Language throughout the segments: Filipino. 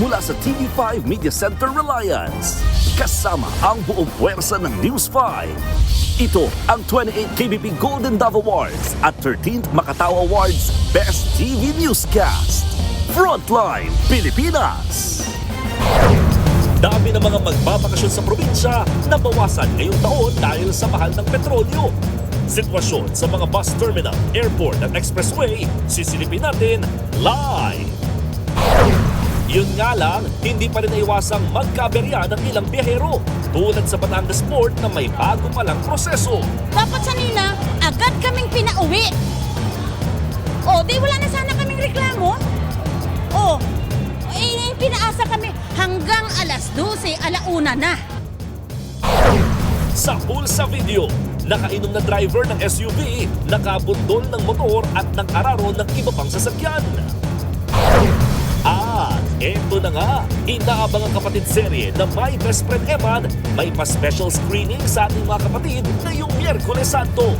mula sa TV5 Media Center Reliance. Kasama ang buong puwersa ng News 5. Ito ang 28th KBP Golden Dove Awards at 13th Makatao Awards Best TV Newscast. Frontline Pilipinas! Dami ng mga magbabakasyon sa probinsya na bawasan ngayong taon dahil sa mahal ng petrolyo. Sitwasyon sa mga bus terminal, airport at expressway, sisilipin natin live. Yun nga lang, hindi pa rin naiwasang magkaberya ng ilang biyahero tulad sa Batangas Port na may bago palang proseso. Dapat sanina, agad kaming pinauwi. O, di wala na sana kaming reklamo. O, pinaasa kami hanggang alas 12, alauna na. Sa Pulsa Video, nakainom na driver ng SUV, nakabundol ng motor at nag-araro ng iba pang sasakyan. At eto na nga, inaabang ang kapatid serye na My Best Friend Eman, may pa-special screening sa ating mga kapatid ngayong Miyerkules Santo.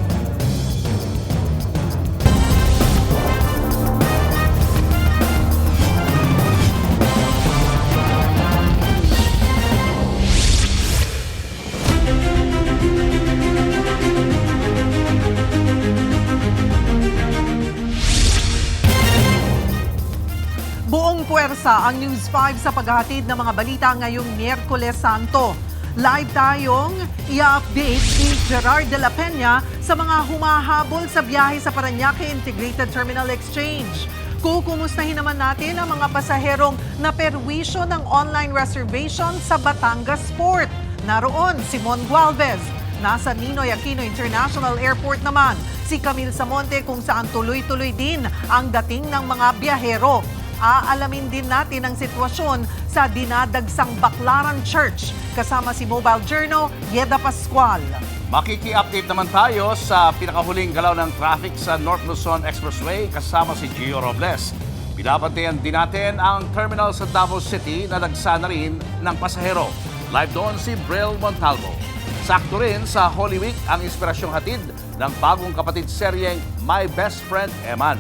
Buong puwersa ang News 5 sa paghahatid ng mga balita ngayong Miyerkules Santo. Live tayong i-update si Gerard de la Peña sa mga humahabol sa biyahe sa Parañaque Integrated Terminal Exchange. Kukumustahin naman natin ang mga pasaherong naperwisyo ng online reservation sa Batangas Port. Naroon si Mon Gualvez. Nasa Ninoy Aquino International Airport naman si Camille Samonte kung saan tuloy-tuloy din ang dating ng mga biyahero. Aalamin din natin ang sitwasyon sa dinadagsang Baclaran Church kasama si Mobile Journal, Yeda Pascual. Makiki-update naman tayo sa pinakahuling galaw ng traffic sa North Luzon Expressway kasama si Gio Robles. Binabantayan din natin ang terminal sa Davao City na dagsa na rin ng pasahero. Live doon si Brel Montalvo. Sakto rin sa Holy Week ang inspirasyong hatid ng bagong kapatid seryeng My Best Friend Eman.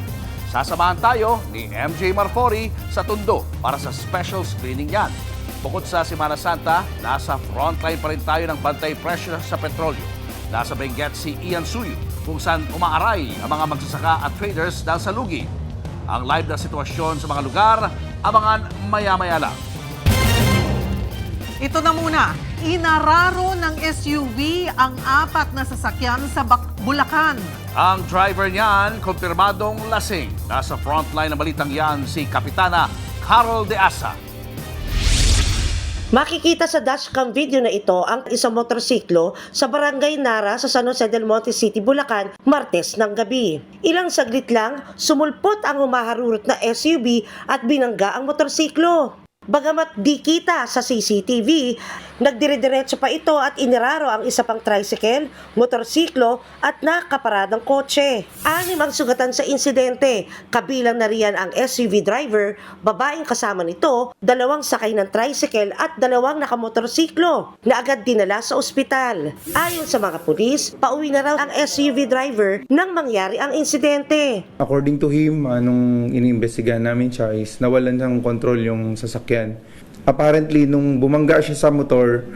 Sasamahan tayo ni MJ Marfori sa Tondo para sa special screening yan. Bukod sa Semana Santa, nasa frontline pa rin tayo ng bantay presyo sa petrolyo. Nasa Benguet si Ian Suyu kung saan umaaray ang mga magsasaka at traders dahil sa lugi. Ang live na sitwasyon sa mga lugar, abangan maya-maya lang. Ito na muna, inararo ng SUV ang 4 na sasakyan sa Bulacan. Ang driver niyan, kumpirmadong lasing. Nasa frontline ng balitang yan si Kapitana Carol De Asa. Makikita sa dashcam video na ito ang isang motorsiklo sa Barangay Nara sa San Jose del Monte City, Bulacan, Martes ng gabi. Ilang saglit lang, sumulpot ang humaharurot na SUV at binangga ang motorsiklo. Bagamat di kita sa CCTV, nagdire-diretso pa ito at iniraro ang isa pang tricycle, motorsiklo at nakaparadang kotse. 6 ang sugatan sa insidente, kabilang na riyan ang SUV driver, babaeng kasama nito, 2 sakay ng tricycle at 2 nakamotorsiklo na agad dinala sa ospital. Ayon sa mga pulis, pauwi na raw ang SUV driver nang mangyari ang insidente. According to him, nung iniimbestigahan namin siya is nawalan ng control yung sasakyan. Apparently, nung bumangga siya sa motor,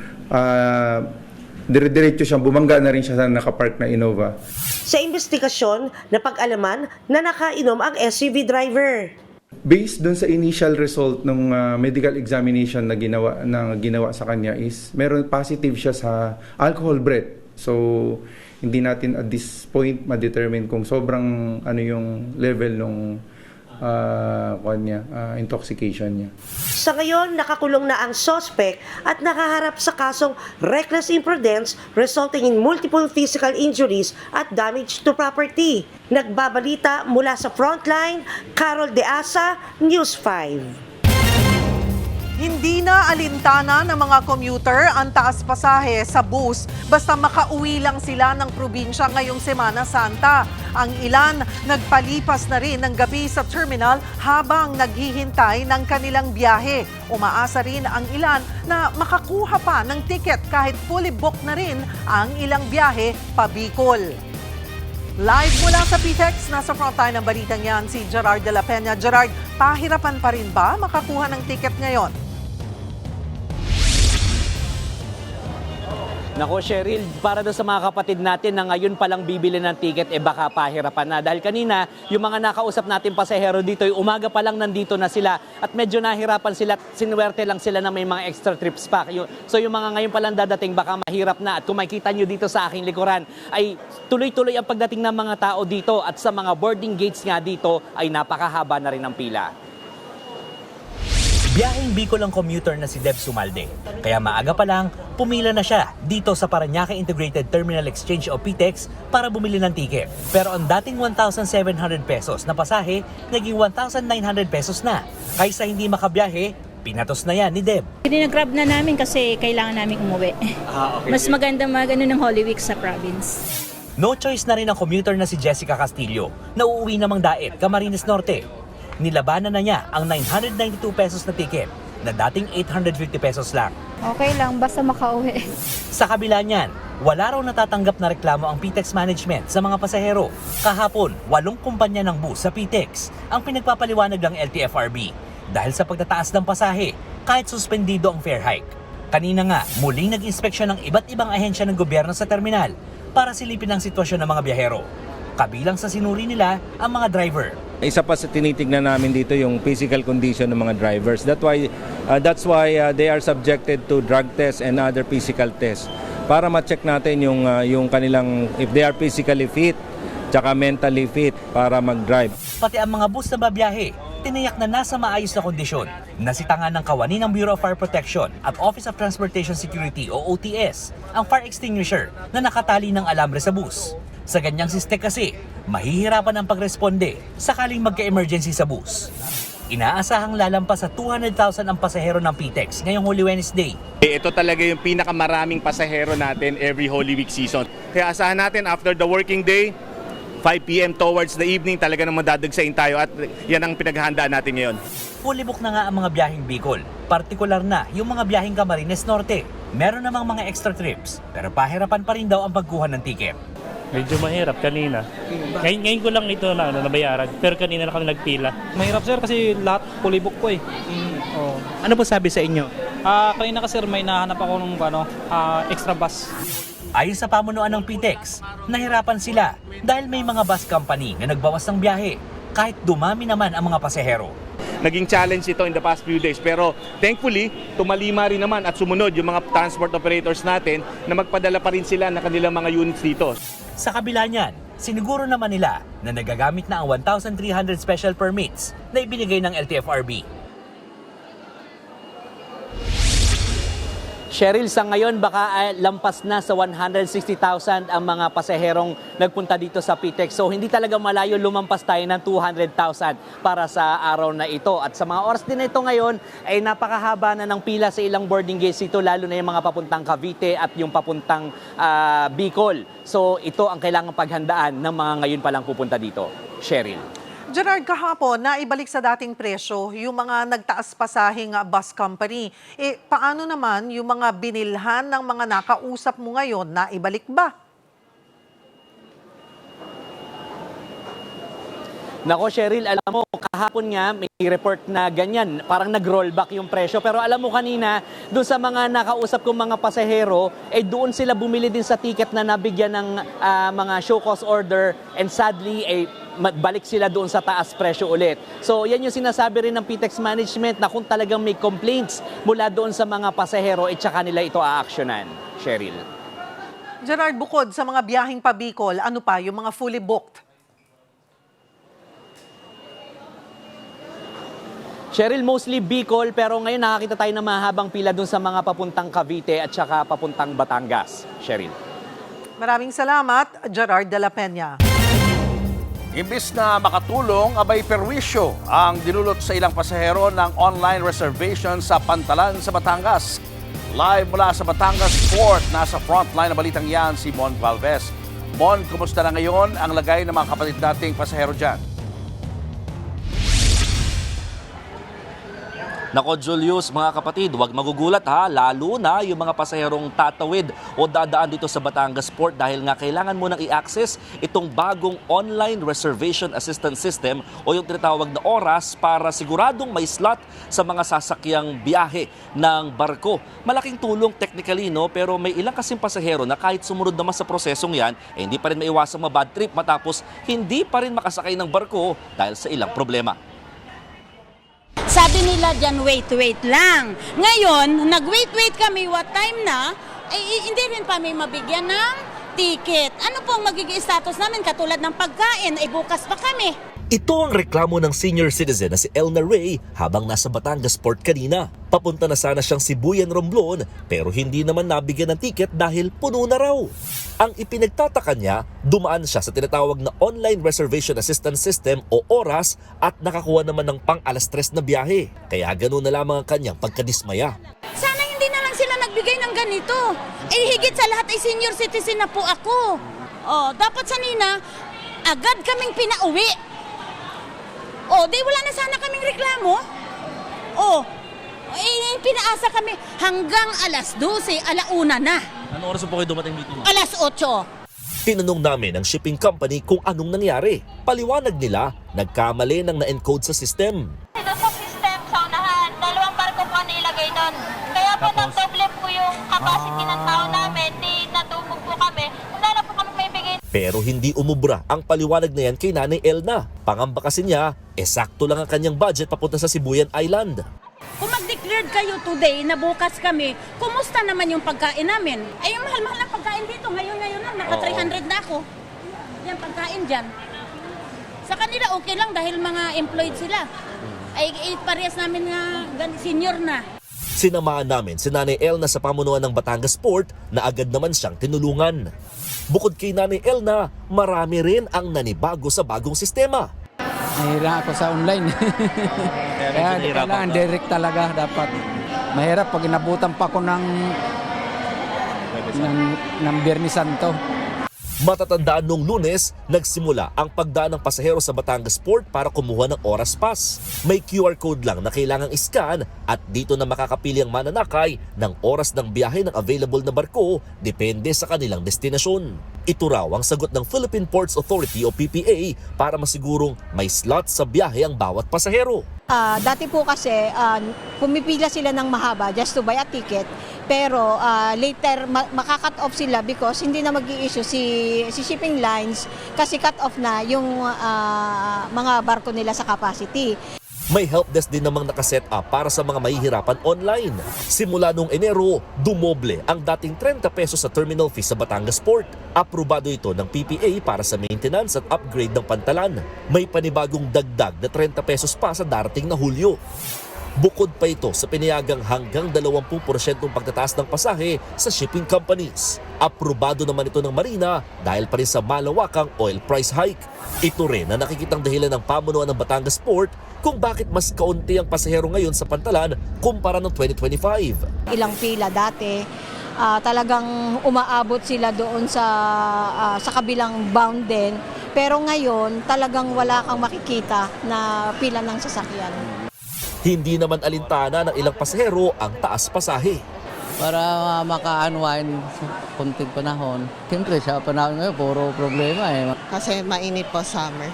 dire-diretso siyang bumangga na rin siya sa nakapark na Innova. Sa investigasyon, napag-alaman na nakainom ang SUV driver. Based dun sa initial result ng medical examination na ginawa sa kanya is meron positive siya sa alcohol breath. So, hindi natin at this point ma-determine kung sobrang yung level ng intoxication niya. Sa ngayon, nakakulong na ang suspect at nakaharap sa kasong reckless imprudence resulting in multiple physical injuries at damage to property. Nagbabalita mula sa Frontline, Carol De Asa, News 5. Hindi na alintana ng mga commuter ang taas pasahe sa bus basta makauwi lang sila ng probinsya ngayong Semana Santa. Ang ilan nagpalipas na rin ng gabi sa terminal habang naghihintay ng kanilang biyahe. Umaasa rin ang ilan na makakuha pa ng tiket kahit fully booked na rin ang ilang biyahe pa Bicol. Live mula sa PTEX, nasa frontline ng balitang yan si Gerard de la Peña. Gerard, pahirapan pa rin ba makakuha ng ticket ngayon? Nako Cheryl, para doon sa mga kapatid natin na ngayon palang bibili ng ticket, baka pahirapan na. Dahil kanina, yung mga nakausap natin pasahero dito, yung umaga pa lang nandito na sila at medyo nahirapan sila, sinuwerte lang sila na may mga extra trips pa. So yung mga ngayon palang dadating, baka mahirap na. At kung makikita nyo dito sa aking likuran, ay tuloy-tuloy ang pagdating ng mga tao dito at sa mga boarding gates nga dito ay napakahaba na rin ang pila. Biyaheng Bicol ang commuter na si Deb Sumalde. Kaya maaga pa lang, pumila na siya dito sa Parañaque Integrated Terminal Exchange o PTEX para bumili ng ticket. Pero ang dating 1,700 pesos na pasahe, naging 1,900 pesos na. Kaysa hindi makabiyahe, pinatos na yan ni Deb. Grab na namin kasi kailangan namin umuwi. Mas maganda ng Holy Week sa province. No choice na rin ang commuter na si Jessica Castillo na uuwi namang daet, Camarines Norte. Nilabanan na niya ang 992 pesos na ticket na dating 850 pesos lang. Okay lang, basta makauwi. Sa kabila niyan, wala raw natatanggap na reklamo ang PTEX management sa mga pasahero. Kahapon, 8 kumpanya ng bus sa PTEX ang pinagpapaliwanag ng LTFRB dahil sa pagtataas ng pasahe kahit suspendido ang fare hike. Kanina nga, muling nag-inspeksyon ng iba't ibang ahensya ng gobyerno sa terminal para silipin ang sitwasyon ng mga biyahero. Kabilang sa sinuri nila ang mga driver. Isa pa sa tinitignan namin dito yung physical condition ng mga drivers. That's why they are subjected to drug tests and other physical tests para ma-check natin yung kanilang if they are physically fit tsaka mentally fit para mag-drive. Pati ang mga bus na babiyahe, tiniyak na nasa maayos na kondisyon. Nasitangan ng kawani ng Bureau of Fire Protection at Office of Transportation Security o OTS ang fire extinguisher na nakatali ng alambre sa bus. Sa ganyang siste kasi, mahihirapan ang pagresponde sakaling magka-emergency sa bus. Inaasahang lalampas sa 200,000 ang pasahero ng PTEX ngayong Holy Wednesday. Ito talaga yung pinakamaraming pasahero natin every Holy Week season. Kaya asahan natin after the working day, 5 p.m. towards the evening, talaga naman dadagsain tayo at yan ang pinaghahandaan natin ngayon. Fully book na nga ang mga biyaheng Bicol, partikular na yung mga biyaheng Camarines Norte. Meron namang mga extra trips, pero pahirapan pa rin daw ang pagkuha ng ticket. Medyo mahirap kanina. Ngayon ko lang ito nabayaran, pero kanina na kami nagpila. Mahirap sir kasi lahat fully book po eh. Oh. Ano po sabi sa inyo? Kanina kasi sir may nahanap ako ng extra bus. Ayon sa pamunuan ng PTEX, nahirapan sila dahil may mga bus company na nagbawas ng biyahe kahit dumami naman ang mga pasahero. Naging challenge ito in the past few days pero thankfully tumalima rin naman at sumunod yung mga transport operators natin na magpadala pa rin sila ng kanilang mga units dito. Sa kabila niyan, siniguro naman nila na nagagamit na ang 1,300 special permits na ibinigay ng LTFRB. Cheryl, sa ngayon baka lampas na sa 160,000 ang mga pasaherong nagpunta dito sa PTEX. So hindi talaga malayo lumampas tayo ng 200,000 para sa araw na ito. At sa mga oras din na ito ngayon ay napakahaba na ng pila sa ilang boarding gates ito, lalo na yung mga papuntang Cavite at yung papuntang Bicol. So ito ang kailangang paghandaan ng mga ngayon palang pupunta dito. Cheryl. Gerard, kahapon, naibalik sa dating presyo yung mga nagtaas pasahing bus company. Paano naman yung mga binilhan ng mga nakausap mo ngayon, naibalik ba? Nako Cheryl, alam mo, kahapon nga may report na ganyan, parang nag-rollback yung presyo. Pero alam mo kanina, doon sa mga nakausap kong mga pasahero, doon sila bumili din sa ticket na nabigyan ng mga show cause order and sadly, balik sila doon sa taas presyo ulit. So yan yung sinasabi rin ng PTEX management na kung talagang may complaints mula doon sa mga pasahero, tsaka nila ito aaksyonan. Cheryl. Gerard, bukod sa mga biyaheng pa Bicol, ano pa yung mga fully booked? Cheryl, mostly Bicol, pero ngayon nakakita tayo ng mahabang pila doon sa mga papuntang Cavite at saka papuntang Batangas. Cheryl. Maraming salamat, Gerard de la Peña. Imbis na makatulong, abay perwisyo ang dinulot sa ilang pasahero ng online reservation sa Pantalan sa Batangas. Live mula sa Batangas Port, nasa frontline na balitang yan si Mon Valvez. Mon, kumusta na ngayon ang lagay ng mga kapatid nating pasahero dyan? Nako Julius, mga kapatid, huwag magugulat ha, lalo na yung mga pasaherong tatawid o dadaan dito sa Batangas Port dahil nga kailangan mo nang i-access itong bagong online reservation assistance system o yung tinatawag na oras para siguradong may slot sa mga sasakyang biyahe ng barko. Malaking tulong technically, no, pero may ilang kasing pasahero na kahit sumunod naman sa prosesong yan, hindi pa rin maiwasang ma-bad trip matapos hindi pa rin makasakay ng barko dahil sa ilang problema. Sabi nila dyan, wait lang. Ngayon, nag-wait kami, what time na, hindi rin pa may mabigyan ng ticket. Ano pong magiging status namin katulad ng pagkain, bukas pa kami. Ito ang reklamo ng senior citizen na si Elna Ray habang nasa Batangas Port kanina. Papunta na sana siyang Sibuyan Romblon pero hindi naman nabigyan ng tiket dahil puno na raw. Ang ipinagtataka niya, dumaan siya sa tinatawag na online reservation assistance system o ORAS at nakakuha naman ng pang alas 3 na biyahe. Kaya ganoon na lamang ang kanyang pagkadismaya. Sana hindi na lang sila nagbigay ng ganito. Higit sa lahat ay senior citizen na po ako. Dapat sanina, agad kaming pinauwi. Di wala na sana kaming reklamo. Pinaasa kami hanggang alas 12, alauna na. Anong oras po kayo dumating dito? Alas 8. Tinanong namin ang shipping company kung anong nangyari. Paliwanag nila, nagkamali ng na-encode sa system. Ito sa system sa unahan, 2 barko po ang nilagay doon. Kaya po nag-double po yung capacity ng tao namin, di natubog po kami. Wala na po kami may bigay. Pero hindi umubra ang paliwanag na yan kay Nanay Elna. Pangamba kasi niya, sakto lang ang kanyang budget papunta sa Sibuyan Island. Kung mag-declared kayo today na bukas kami, kumusta naman yung pagkain namin? Yung mahal-mahal na pagkain dito. Ngayon lang, naka 300 na ako. Yan, pagkain dyan. Sa kanila okay lang dahil mga employed sila. Parehas namin nga senior na. Sinamahan namin si Nanay Elna sa pamunuan ng Batangas Port na agad naman siyang tinulungan. Bukod kay Nanay Elna, marami rin ang nanibago sa bagong sistema. Nahira ako sa online. Kaya kailangan direct talaga dapat. Mahirap pag inabutan pa ko ng Biyernes Santo. Matatandaan noong Lunes, nagsimula ang pagdaan ng pasahero sa Batangas Port para kumuha ng Oras Pass. May QR code lang na kailangang iscan at dito na makakapili ang mananakay ng oras ng biyahe ng available na barko depende sa kanilang destinasyon. Ito raw ang sagot ng Philippine Ports Authority o PPA para masigurong may slot sa biyahe ang bawat pasahero. Dati po kasi pumipila sila ng mahaba just to buy a ticket pero later makakat off sila because hindi na mag-i-issue si shipping lines kasi cut off na yung mga barko nila sa capacity. May helpdesk din namang nakaset up para sa mga mahihirapan online. Simula noong Enero, dumoble ang dating 30 pesos sa terminal fee sa Batangas Port. Aprobado ito ng PPA para sa maintenance at upgrade ng pantalan. May panibagong dagdag na 30 pesos pa sa darating na Hulyo. Bukod pa ito sa pinayagang hanggang 20% pagtataas ng pasahe sa shipping companies. Aprobado naman ito ng Marina dahil pa rin sa malawakang oil price hike. Ito rin na nakikitang dahilan ng pamunuan ng Batangas Port kung bakit mas kaunti ang pasahero ngayon sa pantalan kumpara ng 2025. Ilang pila dati, talagang umaabot sila doon sa kabilang bound din. Pero ngayon, talagang wala kang makikita na pila ng sasakyan. Hindi naman alintana ng ilang pasahero ang taas pasahe. Para maka-unwind konting panahon. Siyempre sa panahon ngayon, puro problema eh. Kasi mainit po summer.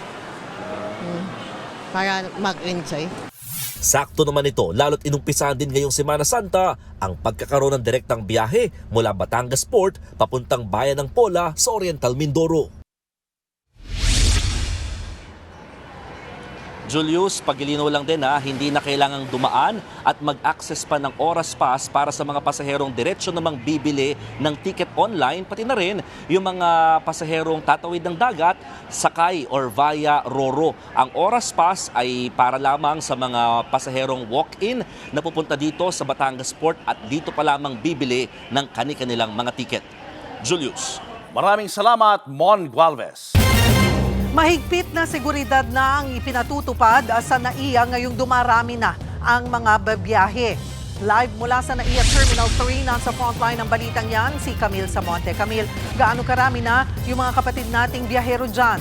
Para mag-enjoy. Sakto naman ito, lalo't inumpisahan din ngayong Semana Santa ang pagkakaroon ng direktang biyahe mula Batangas Port papuntang bayan ng Pola sa Oriental Mindoro. Julius, pagilinaw lang din hindi na kailangang dumaan at mag-access pa ng Oras Pass para sa mga pasaherong diretsyo namang bibili ng ticket online, pati na rin yung mga pasaherong tatawid ng dagat, sakay or via Roro. Ang Oras Pass ay para lamang sa mga pasaherong walk-in na pupunta dito sa Batangas Port at dito pa lamang bibili ng kani-kanilang mga ticket. Julius. Maraming salamat, Mon Gualvez. Mahigpit na seguridad na ang ipinatutupad sa NAIA ngayong dumarami na ang mga babiyahe. Live mula sa NAIA Terminal 3, nasa frontline ng balitang yan, si Camille Samonte. Camille, gaano karami na yung mga kapatid nating biyahero dyan?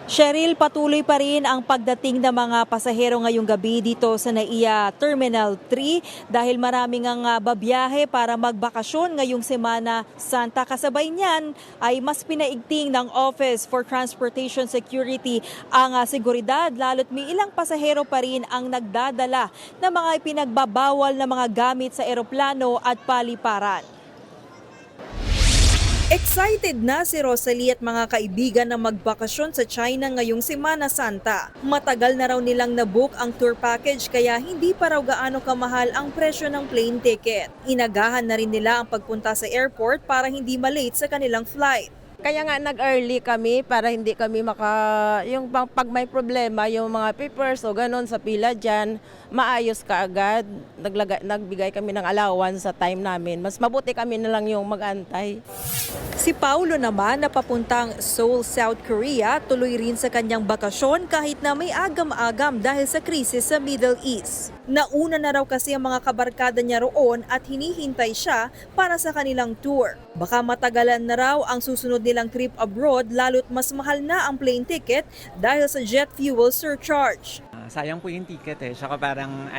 Cheryl, patuloy pa rin ang pagdating ng mga pasahero ngayong gabi dito sa NAIA Terminal 3 dahil maraming ang babiyahe para magbakasyon ngayong Semana Santa. Kasabay niyan ay mas pinaigting ng Office for Transportation Security ang seguridad, lalo't may ilang pasahero pa rin ang nagdadala ng mga ipinagbabawal na mga gamit sa eroplano at paliparan. Excited na si Rosalie at mga kaibigan na magbakasyon sa China ngayong Semana Santa. Matagal na raw nilang nabook ang tour package kaya hindi pa raw gaano kamahal ang presyo ng plane ticket. Inagahan na rin nila ang pagpunta sa airport para hindi malate sa kanilang flight. Kaya nga nag-early kami para hindi kami yung pag may problema, yung mga papers o ganun sa pila dyan, maayos ka agad. Nagbigay kami ng allowance sa time namin. Mas mabuti kami na lang yung mag-antay. Si Paulo naman na papuntang Seoul, South Korea, tuloy rin sa kanyang bakasyon kahit na may agam-agam dahil sa krisis sa Middle East. Nauna na raw kasi ang mga kabarkada niya roon at hinihintay siya para sa kanilang tour. Baka matagalan na raw ang susunod nilang trip abroad lalo't mas mahal na ang plane ticket dahil sa jet fuel surcharge. Sayang po yung ticket saka parang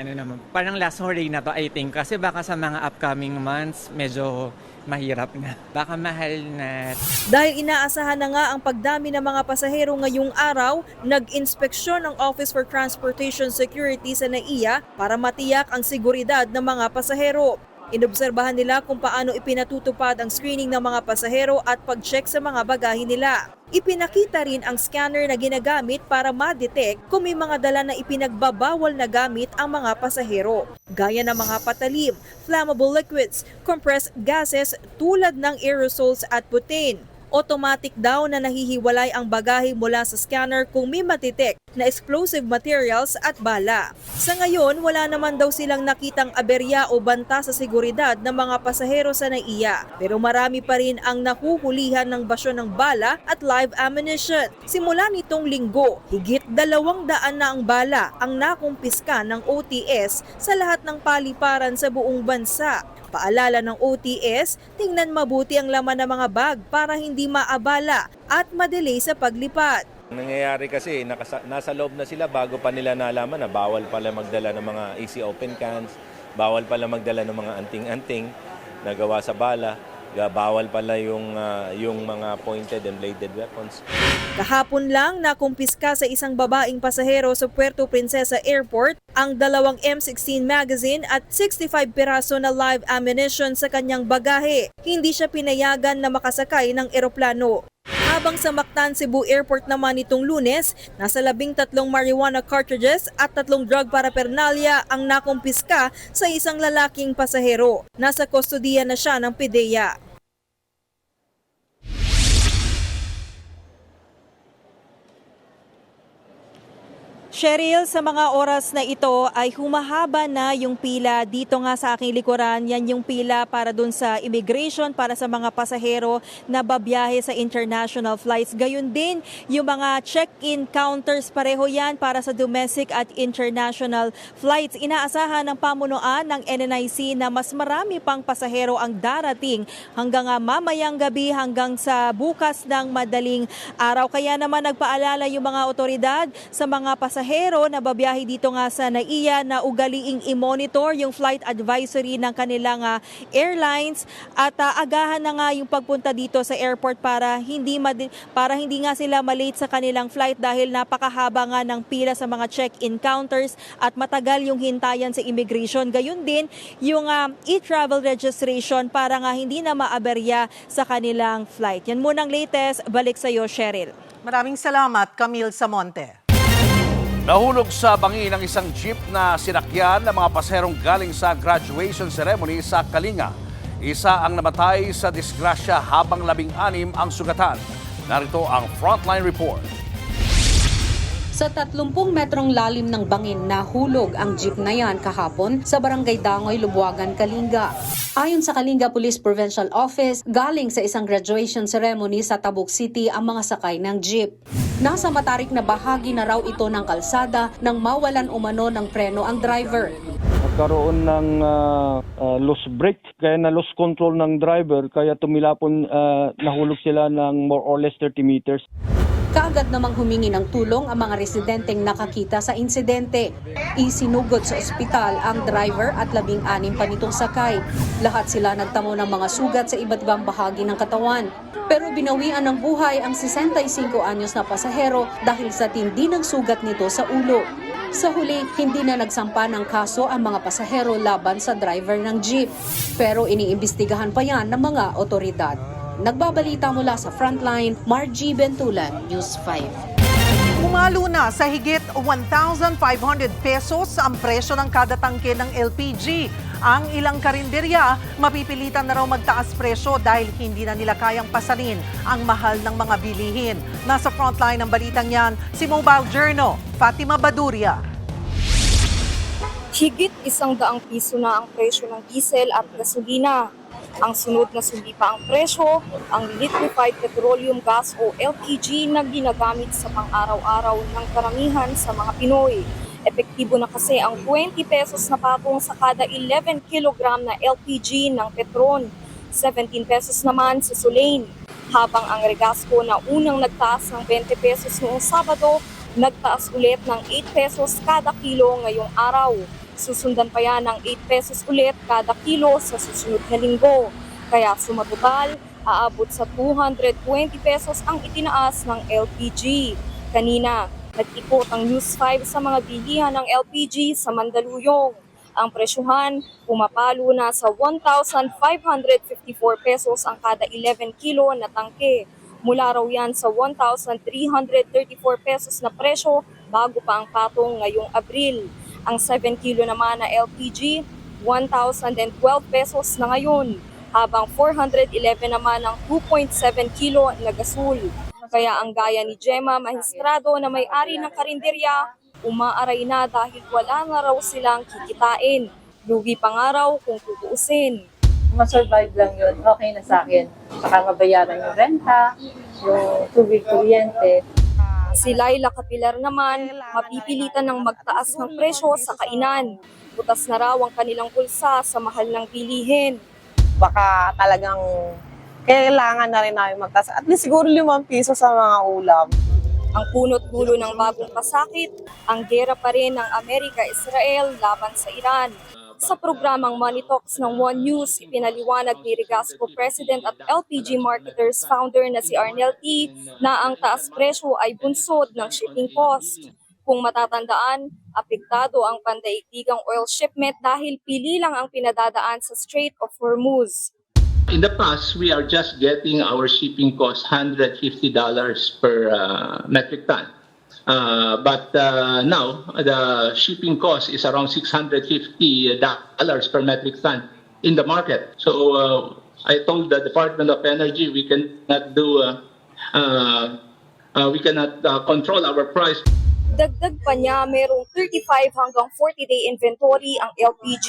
last holiday na to I think kasi baka sa mga upcoming months medyo mahirap na. Baka mahal na. Dahil inaasahan na nga ang pagdami ng mga pasahero ngayong araw, nag-inspeksyon ng Office for Transportation Security sa NAIA para matiyak ang seguridad ng mga pasahero. Inobserbahan nila kung paano ipinatutupad ang screening ng mga pasahero at pag-check sa mga bagahe nila. Ipinakita rin ang scanner na ginagamit para ma-detect kung may mga dala na ipinagbabawal na gamit ang mga pasahero, gaya ng mga patalim, flammable liquids, compressed gases tulad ng aerosols at butane. Automatic daw na nahihiwalay ang bagahe mula sa scanner kung may matitect na explosive materials at bala. Sa ngayon, wala naman daw silang nakitang aberya o banta sa seguridad ng mga pasahero sa NAIA. Pero marami pa rin ang nahuhulihan ng basyo ng bala at live ammunition. Simula nitong linggo, higit 200 na ang bala ang nakumpiska ng OTS sa lahat ng paliparan sa buong bansa. Paalala ng OTS, tingnan mabuti ang laman ng mga bag para hindi maabala at madelay sa paglipad. Nangyayari kasi, nasa loob na sila bago pa nila nalaman na bawal pala magdala ng mga easy open cans, bawal pala magdala ng mga anting-anting na gawa sa bala, bawal pala yung mga pointed and bladed weapons. Kahapon lang nakumpiska sa isang babaeng pasahero sa Puerto Princesa Airport ang 2 M16 magazine at 65 piraso na live ammunition sa kanyang bagahe. Hindi siya pinayagan na makasakay ng eroplano. Habang sa Mactan, Cebu Airport naman nitong Lunes, nasa 13 marijuana cartridges at 3 drug paraphernalia ang nakumpiska sa isang lalaking pasahero. Nasa kustodiya na siya ng PIDEA. Cheryl, sa mga oras na ito ay humahaba na yung pila dito nga sa aking likuran. Yan yung pila para dun sa immigration para sa mga pasahero na babiyahe sa international flights. Gayon din yung mga check-in counters, pareho yan para sa domestic at international flights. Inaasahan ng pamunuan ng NNIC na mas marami pang pasahero ang darating hanggang mamayang gabi hanggang sa bukas ng madaling araw. Kaya naman nagpaalala yung mga otoridad sa mga pasahero na babiyahe dito nga sa NAIA na ugaliing i-monitor yung flight advisory ng kanilang airlines at agahan na nga yung pagpunta dito sa airport para hindi nga sila malate sa kanilang flight dahil napakahaba nga ng pila sa mga check-in counters at matagal yung hintayan sa immigration. Gayun din yung e-travel registration para nga hindi na maaberya sa kanilang flight. Yan munang latest. Balik sa iyo, Cheryl. Maraming salamat, Camille Samonte. Nahulog sa bangin ng isang jeep na sinakyan ng mga paserong galing sa graduation ceremony sa Kalinga. Isa ang namatay sa disgrasya habang 16 ang sugatan. Narito ang Frontline Report. Sa 30 metrong lalim ng bangin nahulog ang jeep na yan kahapon sa Barangay Dangoy, Lubuagan, Kalinga. Ayon sa Kalinga Police Provincial Office, galing sa isang graduation ceremony sa Tabuk City ang mga sakay ng jeep. Nasa matarik na bahagi na raw ito ng kalsada nang mawalan umano ng preno ang driver. Nagkaroon ng loose brake, kaya na loose control ng driver, kaya tumilapon, nahulog sila ng more or less 30 meters. Kaagad namang humingi ng tulong ang mga residenteng nakakita sa insidente. Isinugod sa ospital ang driver at 16 pa nitong sakay. Lahat sila nagtamo ng mga sugat sa iba't ibang bahagi ng katawan. Pero binawian ng buhay ang 65 anyos na pasahero dahil sa tindi ng sugat nito sa ulo. Sa huli, hindi na nagsampa ng kaso ang mga pasahero laban sa driver ng jeep. Pero iniimbestigahan pa yan ng mga otoridad. Nagbabalita mula sa Frontline, Margie Bentulan, News 5. Umalo na sa higit 1,500 pesos ang presyo ng kada tangke ng LPG. Ang ilang karinderya, mapipilitan na raw magtaas presyo dahil hindi na nila kayang pasanin ang mahal ng mga bilihin. Nasa frontline ng balitang yan, si Mobile Journal, Fatima Baduria. Higit 100 piso na ang presyo ng diesel at gasolina. Ang sunod na sundi pa ang presyo, ang liquefied petroleum gas o LPG na ginagamit sa pang-araw-araw ng karamihan sa mga Pinoy. Epektibo na kasi ang 20 pesos na patong sa kada 11 kilogram na LPG ng Petron. 17 pesos naman sa Solane. Habang ang Regasco na unang nagtaas ng 20 pesos noong Sabado, nagtaas ulit ng 8 pesos kada kilo ngayong araw. Susundan pa yan ng 8 pesos ulit kada kilo sa susunod na linggo. Kaya sumatotal, aabot sa 220 pesos ang itinaas ng LPG. Kanina, nag-ikot ang News 5 sa mga bilihan ng LPG sa Mandaluyong. Ang presyuhan, pumapalo na sa 1,554 pesos ang kada 11 kilo na tangke. Mula raw yan sa 1,334 pesos na presyo bago pa ang patong ngayong Abril. Ang 7 kilo naman na LPG, 1,012 pesos na ngayon, habang 411 naman ang 2.7 kilo na gasol. Kaya ang gaya ni Gemma Magistrado na may-ari ng karinderya, umaaray na dahil wala na raw silang kikitain. Lugi pa nga raw kung tutuusin. Ma-survive lang yun, okay na sa akin. Saka mabayaran yung renta, yung tubig, kuryente. Si Laila Capilar naman, mapipilitan ng magtaas ng presyo sa kainan. Butas na raw ang kanilang pulsa sa mahal ng bilihin. Baka talagang kailangan na rin namin magtaas. At least siguro 5 piso sa mga ulam. Ang punot dulo ng bagong pasakit, ang gera pa rin ng Amerika-Israel laban sa Iran. Sa programang Money Talks ng One News, ipinaliwanag ni Regasco President at LPG Marketers founder na si Arnel T. na ang taas presyo ay bunsod ng shipping cost. Kung matatandaan, apektado ang pandaigdigang oil shipment dahil pili lang ang pinadadaan sa Strait of Hormuz. In the past, we are just getting our shipping cost $150 per metric ton. But now, the shipping cost is around $650 per metric ton in the market. So I told the Department of Energy we cannot control our price. Dagdag pa niya, merong 35 hanggang 40-day inventory ang LPG.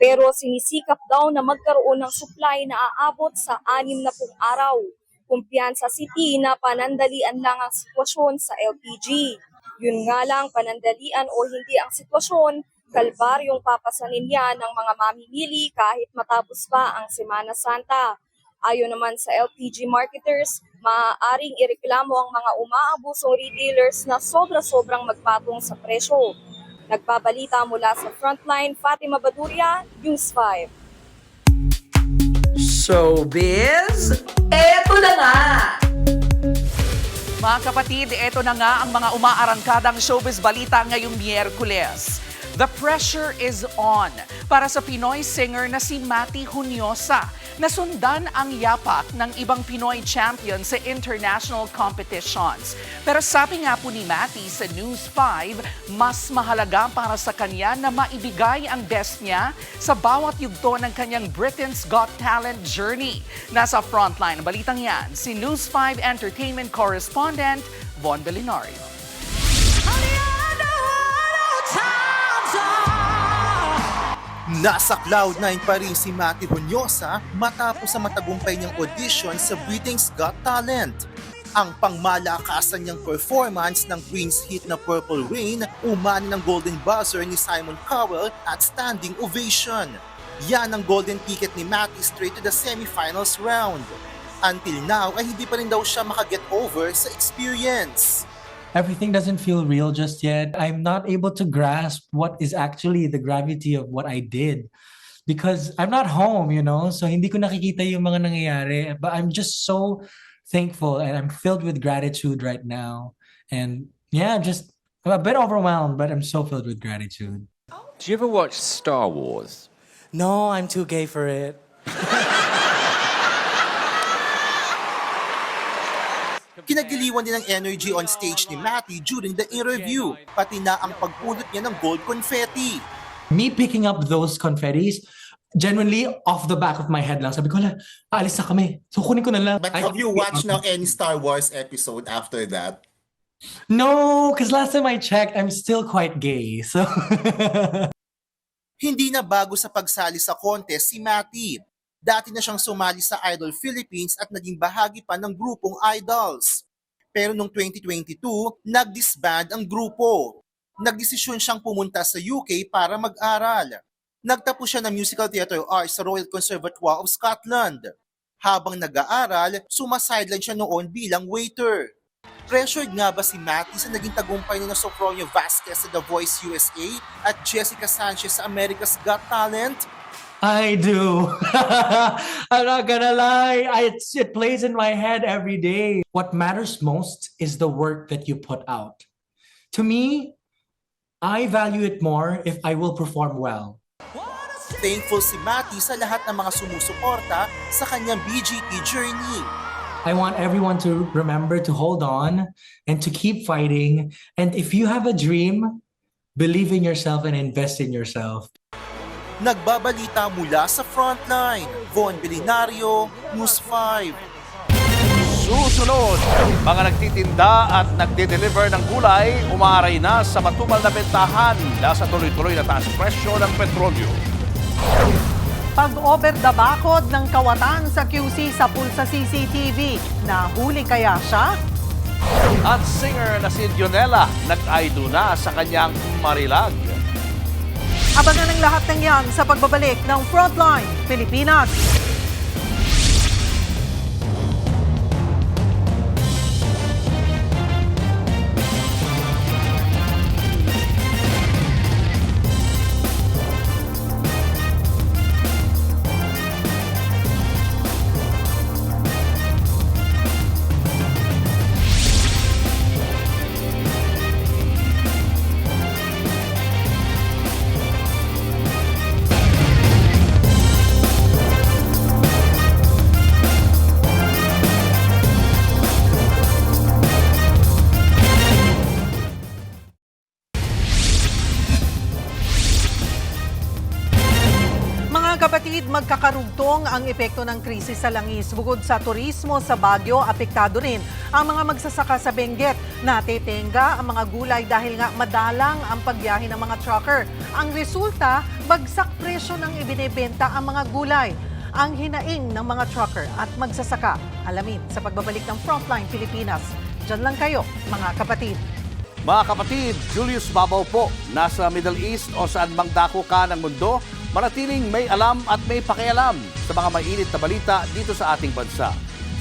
Pero sinisikap daw na magkaroon ng supply na aabot sa 60 araw. Kumpiyansa City na panandalian lang ang sitwasyon sa LPG. Yun nga lang, panandalian o hindi ang sitwasyon, kalbaryong papasanin yan ng mga mamimili kahit matapos pa ang Semana Santa. Ayon naman sa LPG marketers, maaaring ireklamo ang mga umaabusong retailers na sobra-sobrang magpatong sa presyo. Nagbabalita mula sa Frontline, Fatima Baduria, News 5. Showbiz, eto na nga! Mga kapatid, eto na nga ang mga umaarangkadang showbiz balita ngayong Miyerkules. The pressure is on para sa Pinoy singer na si Matty Hunyosa. Nasundan ang yapak ng ibang Pinoy champion sa international competitions. Pero sabi nga po ni Matty sa News 5, mas mahalaga para sa kanya na maibigay ang best niya sa bawat yugto ng kanyang Britain's Got Talent journey. Nasa frontline ng balitang yan, si News 5 entertainment correspondent Von Belinario. Nasa Cloud9 pa rin si Matty Hunyosa matapos ang matagumpay niyang audition sa Britain's Got Talent. Ang pangmalakasan niyang performance ng Prince hit na Purple Rain umani ng Golden Buzzer ni Simon Cowell at standing ovation. Yan ang golden ticket ni Matty straight to the semifinals round. Until now ay hindi pa rin daw siya makaget over sa experience. Everything doesn't feel real just yet. I'm not able to grasp what is actually the gravity of what I did because I'm not home, so hindi ko nakikita yung mga nangyayari. But I'm just so thankful and I'm filled with gratitude right now. And yeah, I'm a bit overwhelmed, but I'm so filled with gratitude. Do you ever watch Star Wars? No, I'm too gay for it. Kinagiliwan din ang energy on stage ni Matty during the interview, pati na ang pagpulot niya ng gold confetti. Me picking up those confettis, genuinely off the back of my head lang. Sabi ko, aalis na kami. So kunin ko na lang. But have you watched now any Star Wars episode after that? No, because last time I checked, I'm still quite gay. So Hindi na bago sa pagsali sa contest si Matty. Dati na siyang sumali sa Idol Philippines at naging bahagi pa ng grupong Idols. Pero noong 2022, nag-disband ang grupo. Nagdesisyon siyang pumunta sa UK para mag-aral. Nagtapos siya ng Musical Theatre Arts sa Royal Conservatoire of Scotland. Habang nag-aaral, sumasideline siya noon bilang waiter. Pressured nga ba si Matty sa naging tagumpay ni Sofronio Vasquez sa The Voice USA at Jessica Sanchez sa America's Got Talent? I do. I'm not gonna lie. It plays in my head every day. What matters most is the work that you put out. To me, I value it more if I will perform well. Thankful si Matty sa lahat ng mga sumusuporta sa kanyang BGT journey. I want everyone to remember to hold on and to keep fighting. And if you have a dream, believe in yourself and invest in yourself. Nagbabalita mula sa Frontline, Von Belinario, News 5. Susunod, mga nagtitinda at nagde-deliver ng gulay, umaaray na sa matumal na bentahan dahil sa tuloy-tuloy na taas presyo ng petrolyo. Pag-over the bakod ng kawatan sa QC sa pulsa CCTV, nahuli kaya siya? At singer na si Dionela nag-aido na sa kanyang Marilag. Abangan ang lahat ng yan sa pagbabalik ng Frontline Pilipinas. Kapatid, magkakarugtong ang epekto ng krisis sa langis. Bukod sa turismo sa Baguio, apektado rin ang mga magsasaka sa Benguet. Natetenga ang mga gulay dahil nga madalang ang pagbiyahe ng mga trucker. Ang resulta, bagsak presyo ng ibinebenta ang mga gulay. Ang hinaing ng mga trucker at magsasaka. Alamin sa pagbabalik ng Frontline Pilipinas. Diyan lang kayo, mga kapatid. Mga kapatid, Julius Babaw po, nasa Middle East o saan mang dako ka ng mundo, manatiling may alam at may pakialam sa mga mainit na balita dito sa ating bansa.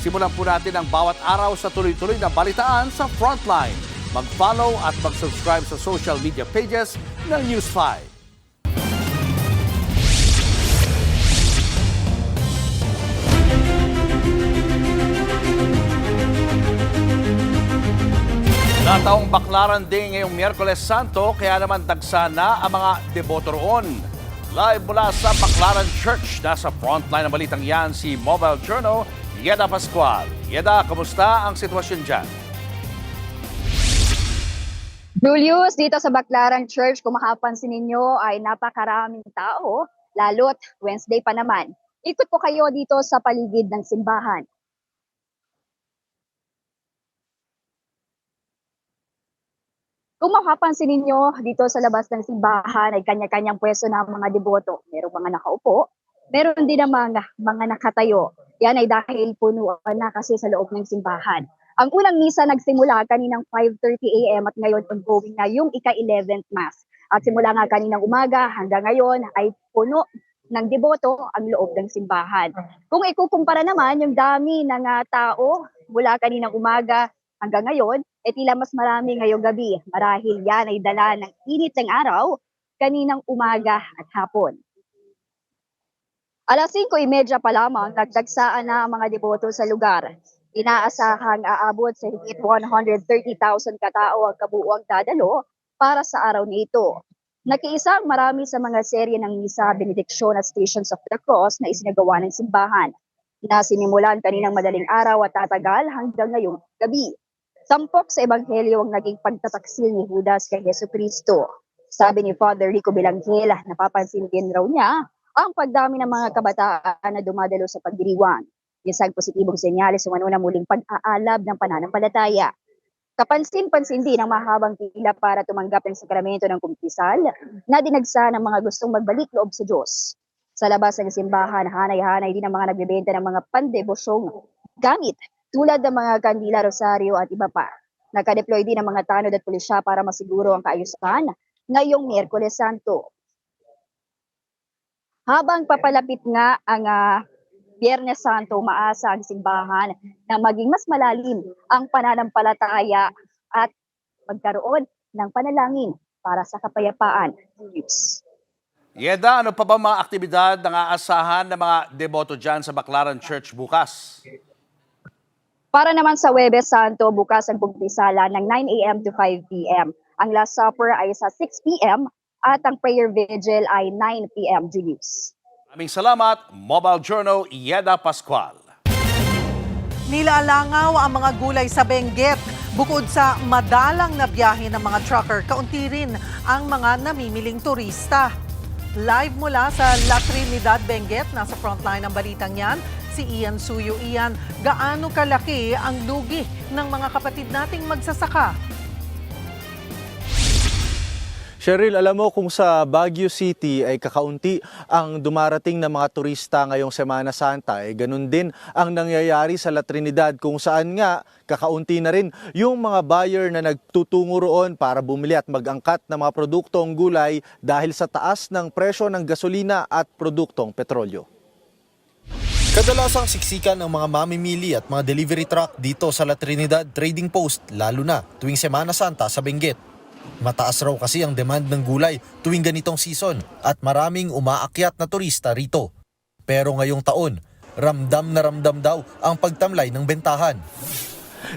Simulan po natin ang bawat araw sa tuloy-tuloy na balitaan sa Frontline. Mag-follow at mag-subscribe sa social media pages ng News 5. Nataong Baclaran Day ngayong Miyerkules Santo, kaya naman dagsa na ang mga deboto roon. Live mula sa Baclaran Church, nasa frontline ng balitang yan si Mobile Journal, Yeda Pascual. Yeda, kamusta ang sitwasyon dyan? Julius, dito sa Baclaran Church, kung makapansin ninyo ay napakaraming tao, lalo't Wednesday pa naman. Ikot po kayo dito sa paligid ng simbahan. Kung makapansin ninyo, dito sa labas ng simbahan ay kanya-kanyang pwesto ng mga deboto. Merong mga nakaupo, meron din ang mga nakatayo. Yan ay dahil punuan na kasi sa loob ng simbahan. Ang unang misa nagsimula kaninang 5:30 a.m. at ngayon ongoing na yung ika-11th Mass. At simula nga kaninang umaga hanggang ngayon ay puno ng deboto ang loob ng simbahan. Kung ikukumpara naman yung dami ng tao mula kaninang umaga hanggang ngayon, tila mas marami ngayong gabi. Marahil yan ay dala ng init ng araw kaninang umaga at hapon. Alas 5:30 pa lamang, nagdagsaan na ang mga deboto sa lugar. Inaasahang aabot sa higit 130,000 katao ang kabuuang dadalo para sa araw na ito. Nakiisang marami sa mga serye ng misa, benediksyon at Stations of the Cross na isinagawa ng simbahan na sinimulan kaninang madaling araw at tatagal hanggang ngayong gabi. Tampok sa Ebanghelyo ang naging pagtataksil ni Judas kay Jesucristo. Sabi ni Father Rico Belanghel, napapansin din raw niya ang pagdami ng mga kabataan na dumadalo sa pagdiriwang. Isang positibong senyales umano na muling pag-aalab ng pananampalataya. Kapansin-pansin din ang mahabang pila para tumanggap ng sakramento ng kumpisal na dinagsa ng mga gustong magbalik loob sa Diyos. Sa labas ng simbahan, hanay-hanay din ang mga nagbebenta ng mga pandebosyong gamit tulad ng mga kandila, rosaryo at iba pa. Nakadeploy din ang mga tanod at pulisya para masiguro ang kaayusan ngayong Miyerkules Santo. Habang papalapit nga ang Biyernes Santo, umaasa ang simbahan na maging mas malalim ang pananampalataya at magkaroon ng panalangin para sa kapayapaan. Yeda, ano pa ba mga aktibidad na aasahan ng mga deboto dyan sa Baclaran Church bukas? Para naman sa Huwebes Santo, bukas ang pagpisala ng 9 a.m. to 5 p.m. Ang Last Supper ay sa 6 p.m. at ang prayer vigil ay 9 p.m. Julius. Maraming salamat, Mobile Journal, Yeda Pascual. Nilalangaw ang mga gulay sa Benguet. Bukod sa madalang na biyahe ng mga trucker, kaunti rin ang mga namimiling turista. Live mula sa La Trinidad, Benguet, nasa frontline ng balitang yan, si Ian Suyo. Ian, gaano kalaki ang lugi ng mga kapatid nating magsasaka? Cheryl, alam mo kung sa Baguio City ay kakaunti ang dumarating na mga turista ngayong Semana Santa, ganun din ang nangyayari sa La Trinidad kung saan nga kakaunti na rin yung mga buyer na nagtutungo roon para bumili at mag-angkat ng mga produktong gulay dahil sa taas ng presyo ng gasolina at produktong petrolyo. Kadalasang siksikan ng mga mamimili at mga delivery truck dito sa La Trinidad Trading Post, lalo na tuwing Semana Santa sa Benguet. Mataas raw kasi ang demand ng gulay tuwing ganitong season at maraming umaakyat na turista rito. Pero ngayong taon, ramdam na ramdam daw ang pagtamlay ng bentahan.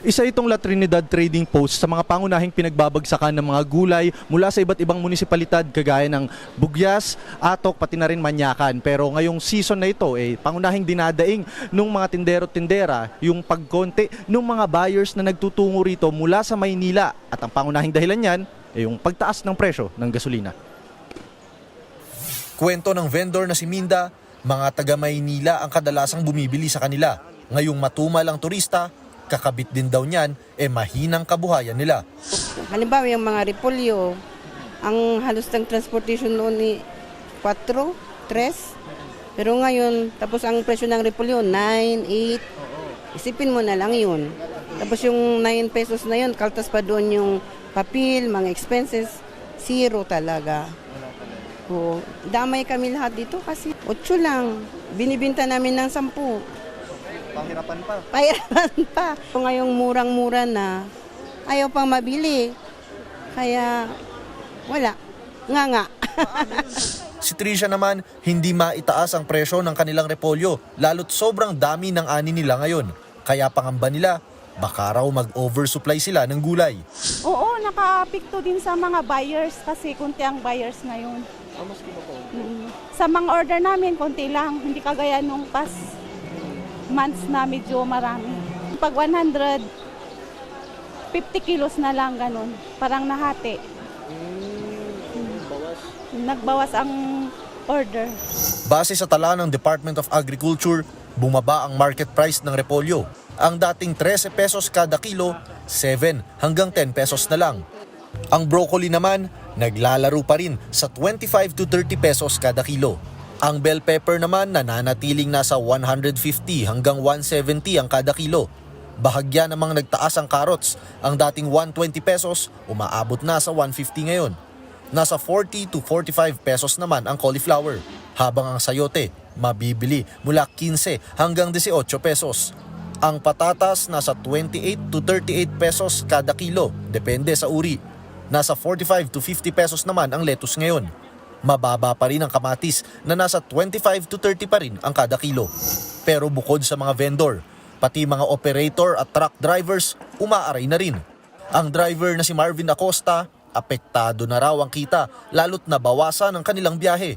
Isa itong La Trinidad Trading Post sa mga pangunahing pinagbabagsakan ng mga gulay mula sa iba't ibang munisipalidad kagaya ng Bugyas, Atok, pati na rin Manyakan. Pero ngayong season na ito, pangunahing dinadaing ng mga tindero-tindera yung pagkonti ng mga buyers na nagtutungo rito mula sa Maynila. At ang pangunahing dahilan yan, yung pagtaas ng presyo ng gasolina. Kwento ng vendor na si Minda, mga taga Maynila ang kadalasang bumibili sa kanila. Ngayong matumal ang turista, kakabit din daw niyan, mahinang kabuhayan nila. Halimbawa yung mga repolyo, ang halos ng transportation noon ni 4, 3. Pero ngayon, tapos ang presyo ng repolyo, 9, 8. Isipin mo na lang yun. Tapos yung 9 pesos na yun, kaltas pa doon yung papel, mga expenses, 0 talaga. Oo. Damay kami lahat dito kasi 8 lang. Binibinta namin ng 10. Pahirapan pa. Pahirapan pa. Ngayong murang-mura na, ayaw pang mabili. Kaya wala. Nga. Si Tricia naman, hindi maitaas ang presyo ng kanilang repolyo, lalo't sobrang dami ng ani nila ngayon. Kaya pangamba nila, baka raw mag-oversupply sila ng gulay. Oo, naka-apekto din sa mga buyers kasi konti ang buyers ngayon. Sa mga order namin, konti lang. Hindi kagaya nung past months na medyo marami. Pag 150 kilos na lang ganun, parang nahati. Nagbawas ang order. Base sa tala ng Department of Agriculture, bumaba ang market price ng repolyo. Ang dating 13 pesos kada kilo, 7 hanggang 10 pesos na lang. Ang broccoli naman, naglalaro pa rin sa 25 to 30 pesos kada kilo. Ang bell pepper naman nananatiling nasa 150 hanggang 170 ang kada kilo. Bahagya namang nagtaas ang carrots. Ang dating 120 pesos, umaabot na sa 150 ngayon. nasa 40 to 45 pesos naman ang cauliflower, habang ang sayote mabibili mula 15 hanggang 18 pesos. Ang patatas nasa 28 to 38 pesos kada kilo, depende sa uri. Nasa 45 to 50 pesos naman ang lettuce ngayon. Mababa pa rin ang kamatis na nasa 25 to 30 pa rin ang kada kilo. Pero bukod sa mga vendor, pati mga operator at truck drivers umaaray na rin. Ang driver na si Marvin Acosta, apektado na raw ang kita lalo't nabawasan ang kanilang biyahe.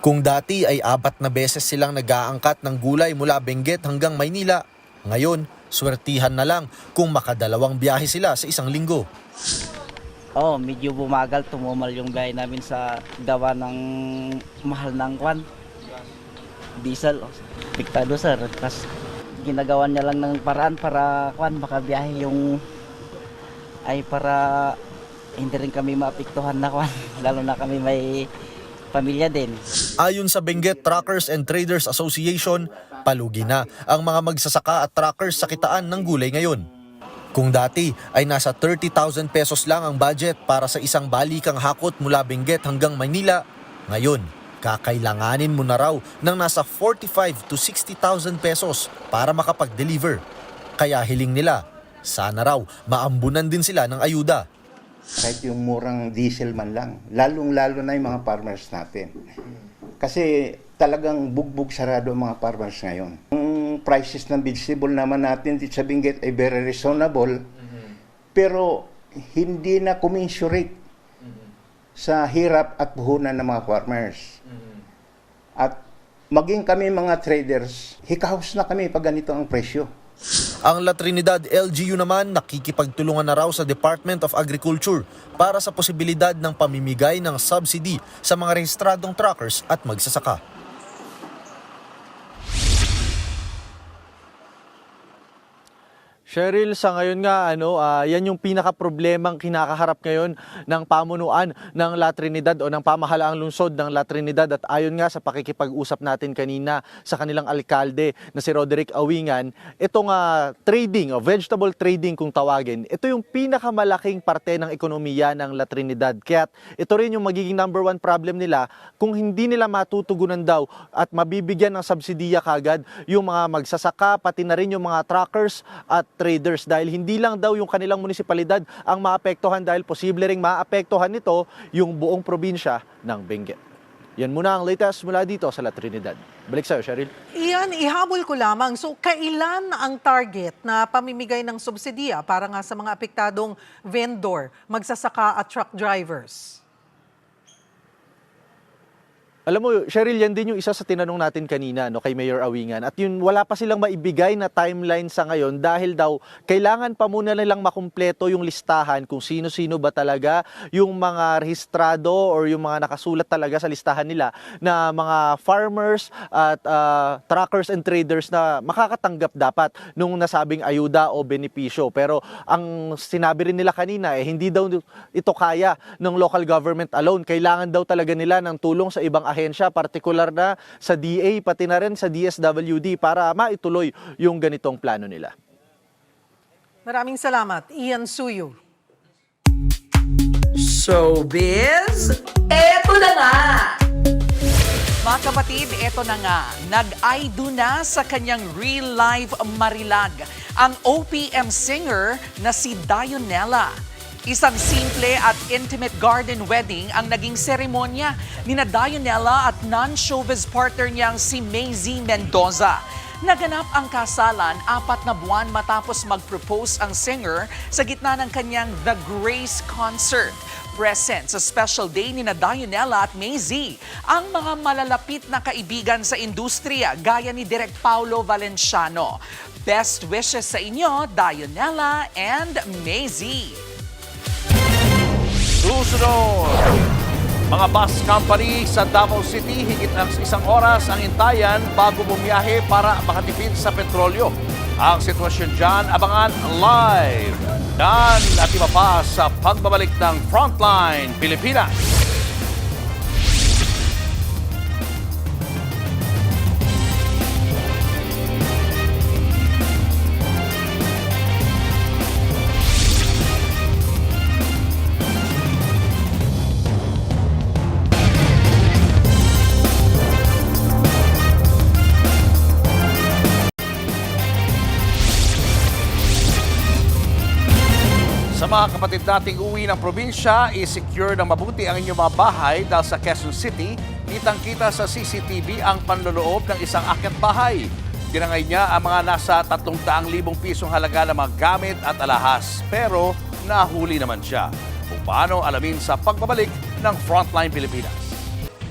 Kung dati ay 4 na beses silang nag-aangkat ng gulay mula Benguet hanggang Maynila, ngayon swertihan na lang kung makadalawang biyahe sila sa isang linggo. Medyo bumagal, tumumal yung biyahe namin sa gawa ng mahal ng diesel. Piktado sir, kasi ginagawa niya lang ng paraan para makabiyahe yung para hindi rin kami maapektuhan na lalo na kami may pamilya din. Ayon sa Benguet Truckers and Traders Association, palugi na ang mga magsasaka at truckers sa kitaan ng gulay ngayon. Kung dati ay nasa 30,000 pesos lang ang budget para sa isang balikang hakot mula Benguet hanggang Manila, ngayon kakailanganin mo na raw ng nasa 45 to 60,000 pesos para makapag-deliver. Kaya hiling nila, sana raw maambunan din sila ng ayuda. Kahit yung murang diesel man lang, lalong-lalo na yung mga farmers natin. Kasi talagang bugbog sarado ang mga farmers ngayon. Ang prices ng vegetable naman natin dito sa Benguet ay very reasonable, pero hindi na commensurate sa hirap at puhunan ng mga farmers. At maging kami mga traders, hikahos na kami pag ganito ang presyo. Ang La Trinidad LGU naman nakikipagtulungan na raw sa Department of Agriculture para sa posibilidad ng pamimigay ng subsidy sa mga rehistradong truckers at magsasaka. Cheryl, sa ngayon nga, yan yung pinaka-problemang kinakaharap ngayon ng pamunuan ng La Trinidad o ng pamahalaang lungsod ng La Trinidad. At ayon nga sa pakikipag-usap natin kanina sa kanilang alkalde na si Roderick Awingan, itong trading, vegetable trading kung tawagin, ito yung pinakamalaking parte ng ekonomiya ng La Trinidad. Kaya ito rin yung magiging number 1 problem nila kung hindi nila matutugunan daw at mabibigyan ng subsidiya kagad yung mga magsasaka, pati na rin yung mga truckers at traders, dahil hindi lang daw yung kanilang munisipalidad ang maapektuhan, dahil posible ring maapektuhan nito yung buong probinsya ng Benguet. Yan muna ang latest mula dito sa La Trinidad. Balik sa'yo, Cheryl. Iyan, ihabol ko lamang. So, kailan ang target na pamimigay ng subsidiya para nga sa mga apektadong vendor, magsasaka at truck drivers? Alam mo, Cheryl, yan din yung isa sa tinanong natin kanina kay Mayor Awingan. At yun, wala pa silang maibigay na timeline sa ngayon dahil daw kailangan pa muna nilang makumpleto yung listahan kung sino-sino ba talaga yung mga rehistrado or yung mga nakasulat talaga sa listahan nila na mga farmers at truckers and traders na makakatanggap dapat nung nasabing ayuda o benepisyo. Pero ang sinabi rin nila kanina, hindi daw ito kaya ng local government alone. Kailangan daw talaga nila ng tulong sa ibang ahensya, partikular na sa DA, pati na rin sa DSWD para maituloy yung ganitong plano nila. Maraming salamat. Ian Suyo. Showbiz, eto na nga! Mga kapatid, eto na nga, nag-I do na sa kanyang real-life Marilag, ang OPM singer na si Dionella. Isang simple at intimate garden wedding ang naging seremonya ni Dionella at non-showbiz partner niyang si Maisy Mendoza. Naganap ang kasalan 4 na buwan matapos mag-propose ang singer sa gitna ng kanyang The Grace Concert. Present sa special day ni Dionella at Maisy ang mga malalapit na kaibigan sa industriya gaya ni Direk Paulo Valenciano. Best wishes sa inyo, Dionella and Maisy. Susunod, mga bus company sa Davao City, higit ang 1 oras ang intayan bago bumiyahe para makatipid sa petrolyo. Ang sitwasyon dyan, abangan live. Dan at iba pa sa pagbabalik ng Frontline Pilipinas. mga kapatid nating uwi ng probinsya, i-secure ng mabuti ang inyong mga bahay dahil sa Quezon City, kitang-kita sa CCTV ang panloloob ng isang akyat bahay. Tinangay niya ang mga nasa 300,000 pisong halaga ng mga gamit at alahas. Pero nahuli naman siya. Kung paano alamin sa pagbabalik ng Frontline Pilipinas.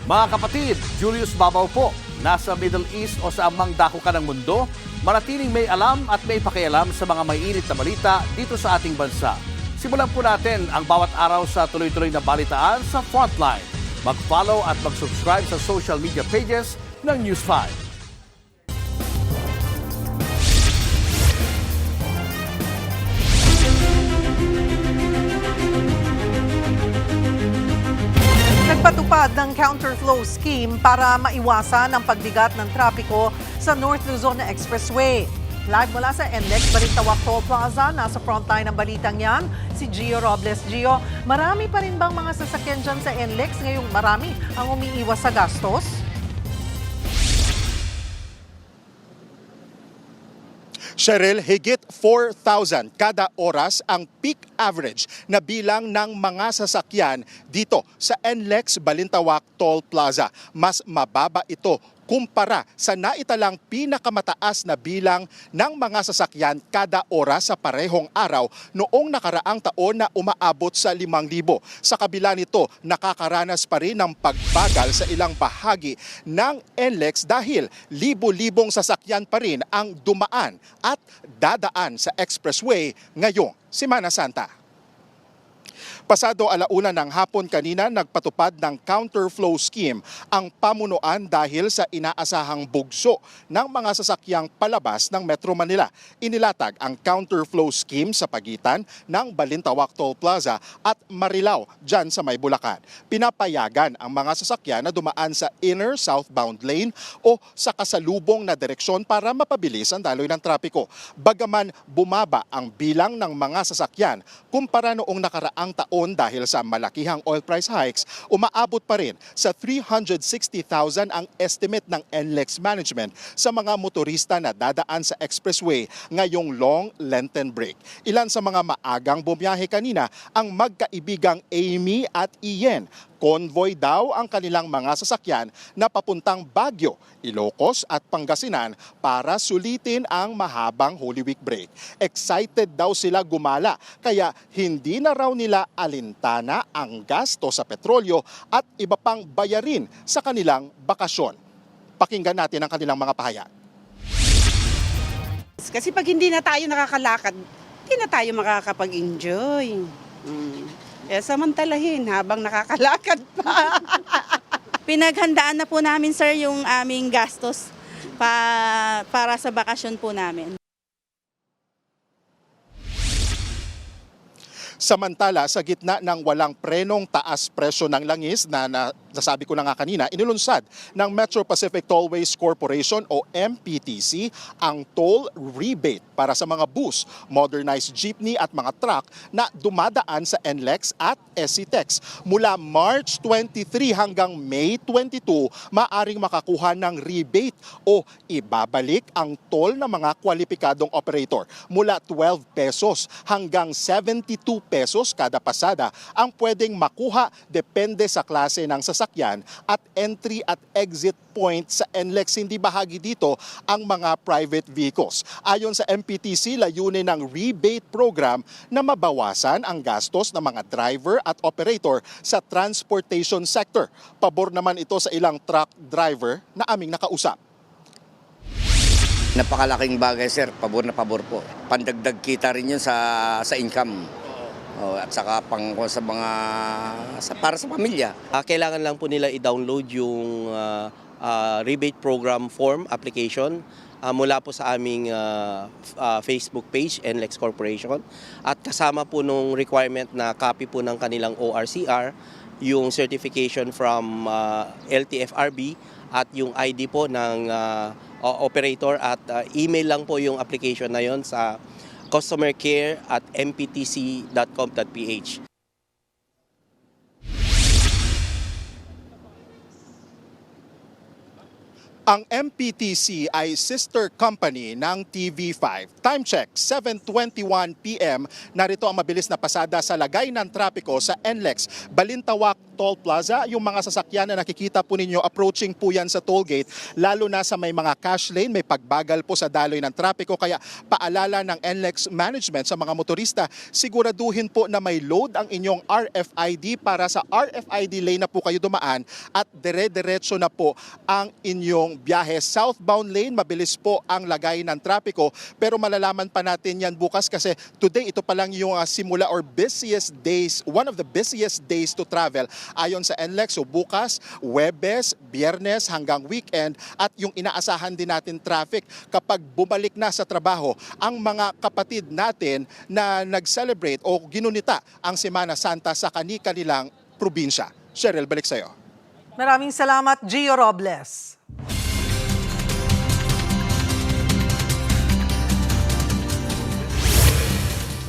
Mga kapatid, Julius Babaw po. Nasa Middle East o sa amang dako ka ng mundo, manatiling may alam at may pakialam sa mga may init na balita dito sa ating bansa. Simulan po natin ang bawat araw sa tuloy-tuloy na balitaan sa Frontline. Mag-follow at mag-subscribe sa social media pages ng News 5. Nagpatupad ng counterflow scheme para maiwasan ang pagbigat ng trapiko sa North Luzon Expressway. Live mula sa NLEX Balintawak Toll Plaza, nasa frontline ng balitang yan, si Gio Robles. Gio, marami pa rin bang mga sasakyan dyan sa NLEX ngayong marami ang umiiwas sa gastos? Cheryl, higit 4,000 kada oras ang peak average na bilang ng mga sasakyan dito sa NLEX Balintawak Toll Plaza. Mas mababa ito kumpara sa naitalang pinakamataas na bilang ng mga sasakyan kada oras sa parehong araw noong nakaraang taon na umaabot sa 5,000. Sa kabila nito, nakakaranas pa rin ng pagbagal sa ilang bahagi ng NLEX dahil libo-libong sasakyan pa rin ang dumaan at dadaan sa expressway ngayong Semana Santa. Pasado 1:00 ng hapon kanina, nagpatupad ng counterflow scheme ang pamunuan dahil sa inaasahang bugso ng mga sasakyang palabas ng Metro Manila. Inilatag ang counterflow scheme sa pagitan ng Balintawak Toll Plaza at Marilao dyan sa May Bulacan. Pinapayagan ang mga sasakyan na dumaan sa inner southbound lane o sa kasalubong na direksyon para mapabilis ang daloy ng trapiko. Bagaman bumaba ang bilang ng mga sasakyan kumpara noong nakaraang taon dahil sa malakihang oil price hikes, umaabot pa rin sa 360,000 ang estimate ng NLEX management sa mga motorista na dadaan sa expressway ngayong long Lenten break. Ilan sa mga maagang bumiyahe kanina ang magkaibigang Amy at Ian. Convoy daw ang kanilang mga sasakyan na papuntang Baguio, Ilocos at Pangasinan para sulitin ang mahabang Holy Week break. Excited daw sila gumala kaya hindi na raw nila alintana ang gasto sa petrolyo at iba pang bayarin sa kanilang bakasyon. Pakinggan natin ang kanilang mga pahayag. Kasi pag hindi na tayo nakakalakad, hindi na tayo makakapag-enjoy. Kaya samantalahin habang nakakalakad pa. Pinaghandaan na po namin, sir, yung aming gastos para sa bakasyon po namin. Samantala, sa gitna ng walang prenong taas presyo ng langis na nasabi ko na nga kanina, inilunsad ng Metro Pacific Tollways Corporation o MPTC ang toll rebate para sa mga bus, modernized jeepney at mga truck na dumadaan sa NLEX at SCTEX. Mula March 23 hanggang May 22, maaring makakuha ng rebate o ibabalik ang toll ng mga kwalipikadong operator. Mula 12 pesos hanggang 72 pesos kada pasada ang pwedeng makuha depende sa klase ng sasakyan at entry at exit point sa NLEX. Hindi bahagi dito ang mga private vehicles. Ayon sa MPTC, layunin ng rebate program na mabawasan ang gastos ng mga driver at operator sa transportation sector. Pabor naman ito sa ilang truck driver na aming nakausap. Napakalaking bagay, sir. Pabor na pabor po. Pandagdag kita rin yun sa income. At saka sa mga para sa pamilya. Kailangan lang po nila i-download yung rebate program form application mula po sa aming Facebook page, NLEX Corporation. At kasama po nung requirement na copy po ng kanilang ORCR, yung certification from LTFRB at yung ID po ng operator at email lang po yung application na yon sa customercare@mptc.com.ph. Ang MPTC ay sister company ng TV5. Time check, 7:21 p.m. Narito ang mabilis na pasada sa lagay ng trapiko sa NLEX Balintawak Toll Plaza. Yung mga sasakyan na nakikita po ninyo, approaching po yan sa toll gate, lalo na sa may mga cash lane, may pagbagal po sa daloy ng trapiko. Kaya paalala ng NLEX management sa mga motorista, siguraduhin po na may load ang inyong RFID para sa RFID lane na po kayo dumaan at dire-diretso na po ang inyong biyahe. Southbound lane, mabilis po ang lagay ng trapiko, pero malalaman pa natin yan bukas kasi today ito pa lang yung simula or busiest days, one of the busiest days to travel ayon sa NLEX. So bukas, Huwebes, Biyernes hanggang weekend at yung inaasahan din natin traffic kapag bumalik na sa trabaho ang mga kapatid natin na nag-celebrate o ginunita ang Semana Santa sa kani-kanilang probinsya. Cheryl, balik sa'yo. Maraming salamat, Gio Robles.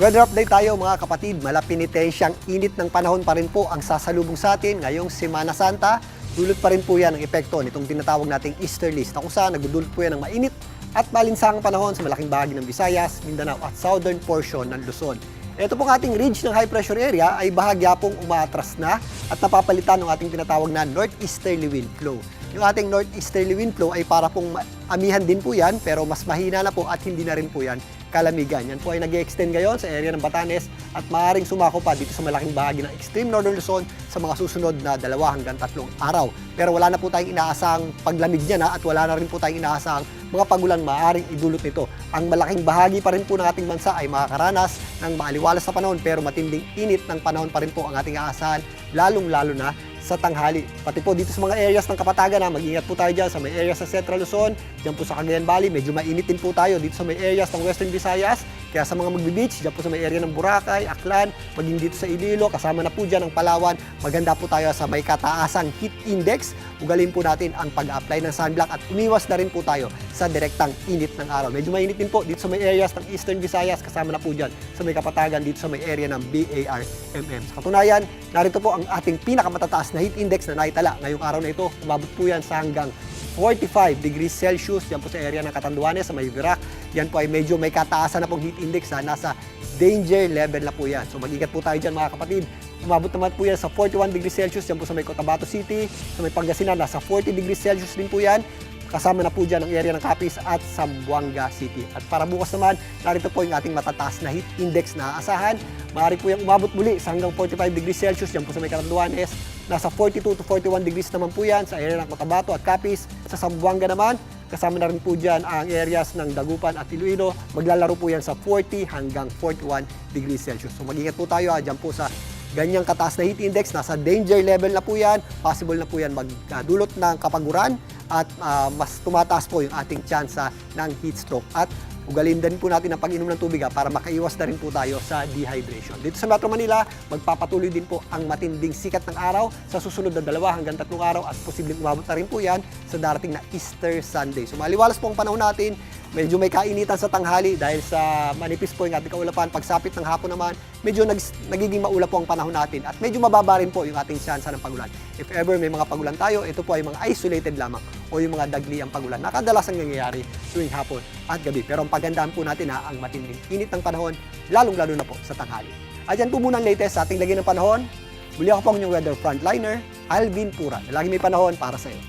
Weather update tayo mga kapatid. Malapinitensiyang init ng panahon pa rin po ang sasalubong sa atin ngayong Semana Santa. Dulot pa rin po yan ang epekto nitong tinatawag nating easterlies na kung saan nagdudulot po yan ng mainit at malinsangang panahon sa malaking bahagi ng Visayas, Mindanao at southern portion ng Luzon. Ito pong ating ridge ng high pressure area ay bahagya pong umaatras na at napapalitan ng ating tinatawag na northeasterly wind flow. Yung ating northeasterly wind flow ay para pong amihan din po yan pero mas mahina na po at hindi na rin po yan kalamigan. Yan po ay nag-extend ngayon sa area ng Batanes at maaaring sumako pa dito sa malaking bahagi ng extreme northern Luzon sa mga susunod na 2 hanggang 3 araw. Pero wala na po tayong inaasang paglamig niya na at wala na rin po tayong inaasang mga pagulan maaaring idulot nito. Ang malaking bahagi pa rin po ng ating bansa ay makakaranas ng maaliwalas na panahon pero matinding init ng panahon pa rin po ang ating aasahan, lalong-lalo na sa tanghali. Pati po dito sa mga areas ng Kapatagan, mag-ingat po tayo dyan sa may areas sa Central Luzon, dyan po sa Cagayan Valley, medyo mainit din po tayo dito sa may areas ng Western Visayas. Kaya sa mga magbe-beach, dyan po sa may area ng Boracay, Aklan, maging dito sa Iloilo, kasama na po dyan ang Palawan, maganda po tayo sa may kataasang heat index. Ugalin po natin ang pag-apply ng sunblock at umiwas na rin po tayo sa direktang init ng araw. Medyo mainit din po dito sa may areas ng Eastern Visayas, kasama na po dyan sa may Kapatagan dito sa may area ng BARMM. Sa katunayan, narito po ang ating pinakamatataas na heat index na naitala ngayong araw na ito. Umabot po yan sa hanggang 45 degrees Celsius, yan po sa area ng Catanduanes, sa may Virac. Yan po ay medyo may kataasan na pong heat index na nasa danger level na po yan. So mag-ingat po tayo dyan mga kapatid. Umabot naman po yan sa 41 degrees Celsius, yan po sa may Cotabato City, sa may Pangasinan, nasa 40 degrees Celsius din po yan. Kasama na po dyan ang area ng Capiz at Zamboanga City. At para bukas naman, narito po yung ating matataas na heat index na aasahan. Maaari po yung umabot muli sa hanggang 45 degrees Celsius, yan po sa may Catanduanes. Nasa 42 to 41 degrees naman po yan sa area ng Cotabato at Capiz. Sa Zamboanga naman, kasama na rin po dyan ang areas ng Dagupan at Iloilo. Maglalaro po yan sa 40 hanggang 41 degrees Celsius. So mag-ingat po tayo dyan po sa ganyang kataas na heat index. Nasa danger level na po yan. Possible na po yan magdulot ng kapaguran at mas tumataas po yung ating tsansa ng heat stroke. At ugalin din po natin ang pag-inom ng tubig para makaiwas na rin po tayo sa dehydration. Dito sa Metro Manila, magpapatuloy din po ang matinding sikat ng araw sa susunod na 2 hanggang 3 araw at posibleng umabot na rin po yan sa darating na Easter Sunday. So maliwalas po ang panahon natin. Medyo may kainitan sa tanghali dahil sa manipis po yung ating kaulapan. Pagsapit ng hapon naman, medyo nagiging maulap po ang panahon natin at medyo mababa rin po yung ating tsansa ng pagulan. If ever may mga pagulan tayo, ito po ay mga isolated lamang o yung mga dagli ang pagulan na kadalasang nangyayari tuwing hapon at gabi. Pero ang pagandaan po natin ang matinding init ng panahon, lalong-lalo na po sa tanghali. At yan po muna ang latest sa ating lagay ng panahon. Muli ako po ang inyong weather frontliner, Alvin Pura. Lagi may panahon para sa iyo.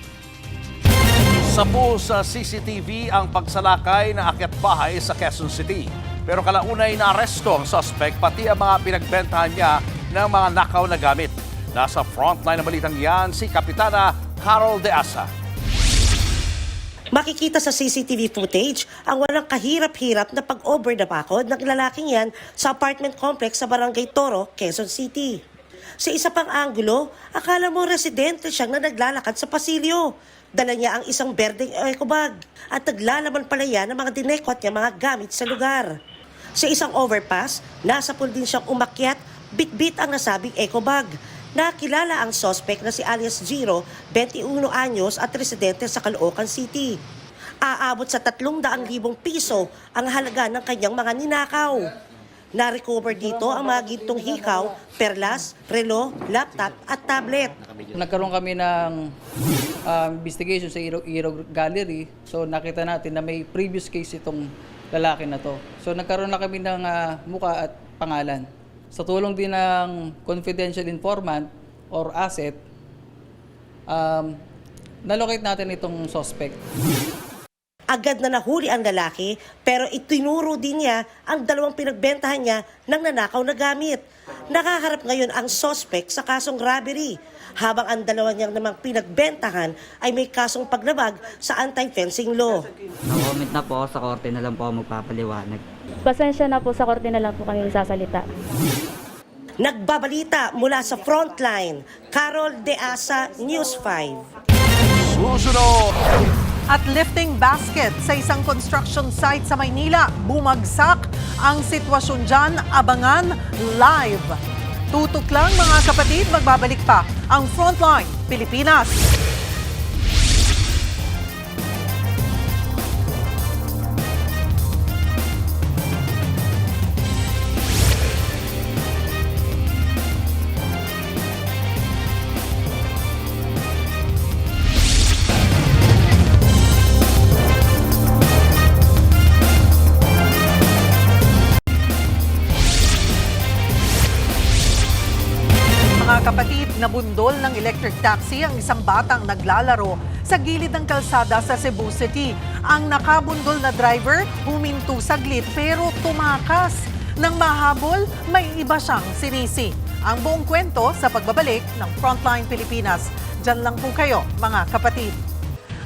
Sampu sa CCTV ang pagsalakay na akyat bahay sa Quezon City. Pero kalaunay na aresto ang suspect pati ang mga pinagbentahan niya ng mga nakaw na gamit. Nasa frontline ng balitang yan si Kapitana Carol De Asa. Makikita sa CCTV footage ang walang kahirap-hirap na pag-over the bakod ng lalaking yan sa apartment complex sa Barangay Toro, Quezon City. Sa isa pang anggulo, akala mo residente siyang na naglalakad sa pasilyo. Dala niya ang isang berdeng eco bag at naglalaman pala yan ng mga dinekot niya mga gamit sa lugar. Sa isang overpass, nasa pool din siyang umakyat, bit-bit ang nasabing eco bag. Nakilala ang suspect na si alias Giro, 21 anyos at residente sa Caloocan City. Aabot sa 300,000 piso ang halaga ng kanyang mga ninakaw. Na-recover dito ang mga gintong hikaw, perlas, relo, laptop at tablet. Nagkaroon kami ng investigation sa Iro Gallery. So nakita natin na may previous case itong lalaki na to. So nagkaroon na kami ng muka at pangalan. Sa tulong din ng confidential informant or asset, nalocate natin itong suspect. Agad na nahuli ang lalaki pero itinuro din niya ang dalawang pinagbentahan niya ng nanakaw na gamit. Nakaharap ngayon ang suspect sa kasong robbery, habang ang dalawa niyang namang pinagbentahan ay may kasong paglabag sa anti-fencing law. Na-comment na po ako sa korte, na lang po ako magpapaliwanag. Pasensya na po, sa korte na lang po kami sasalita. Nagbabalita mula sa Frontline, Carol De Asa, News 5. Susunod! At lifting basket sa isang construction site sa Maynila. Bumagsak ang sitwasyon dyan. Abangan live. Tutok lang mga kapatid, magbabalik pa ang Frontline Pilipinas. Mga kapatid, nabundol ng electric taxi ang isang batang naglalaro sa gilid ng kalsada sa Cebu City. Ang nakabundol na driver huminto saglit pero tumakas. Nang mahabol, may iba siyang sinisi. Ang buong kwento sa pagbabalik ng Frontline Pilipinas. Diyan lang po kayo, mga kapatid.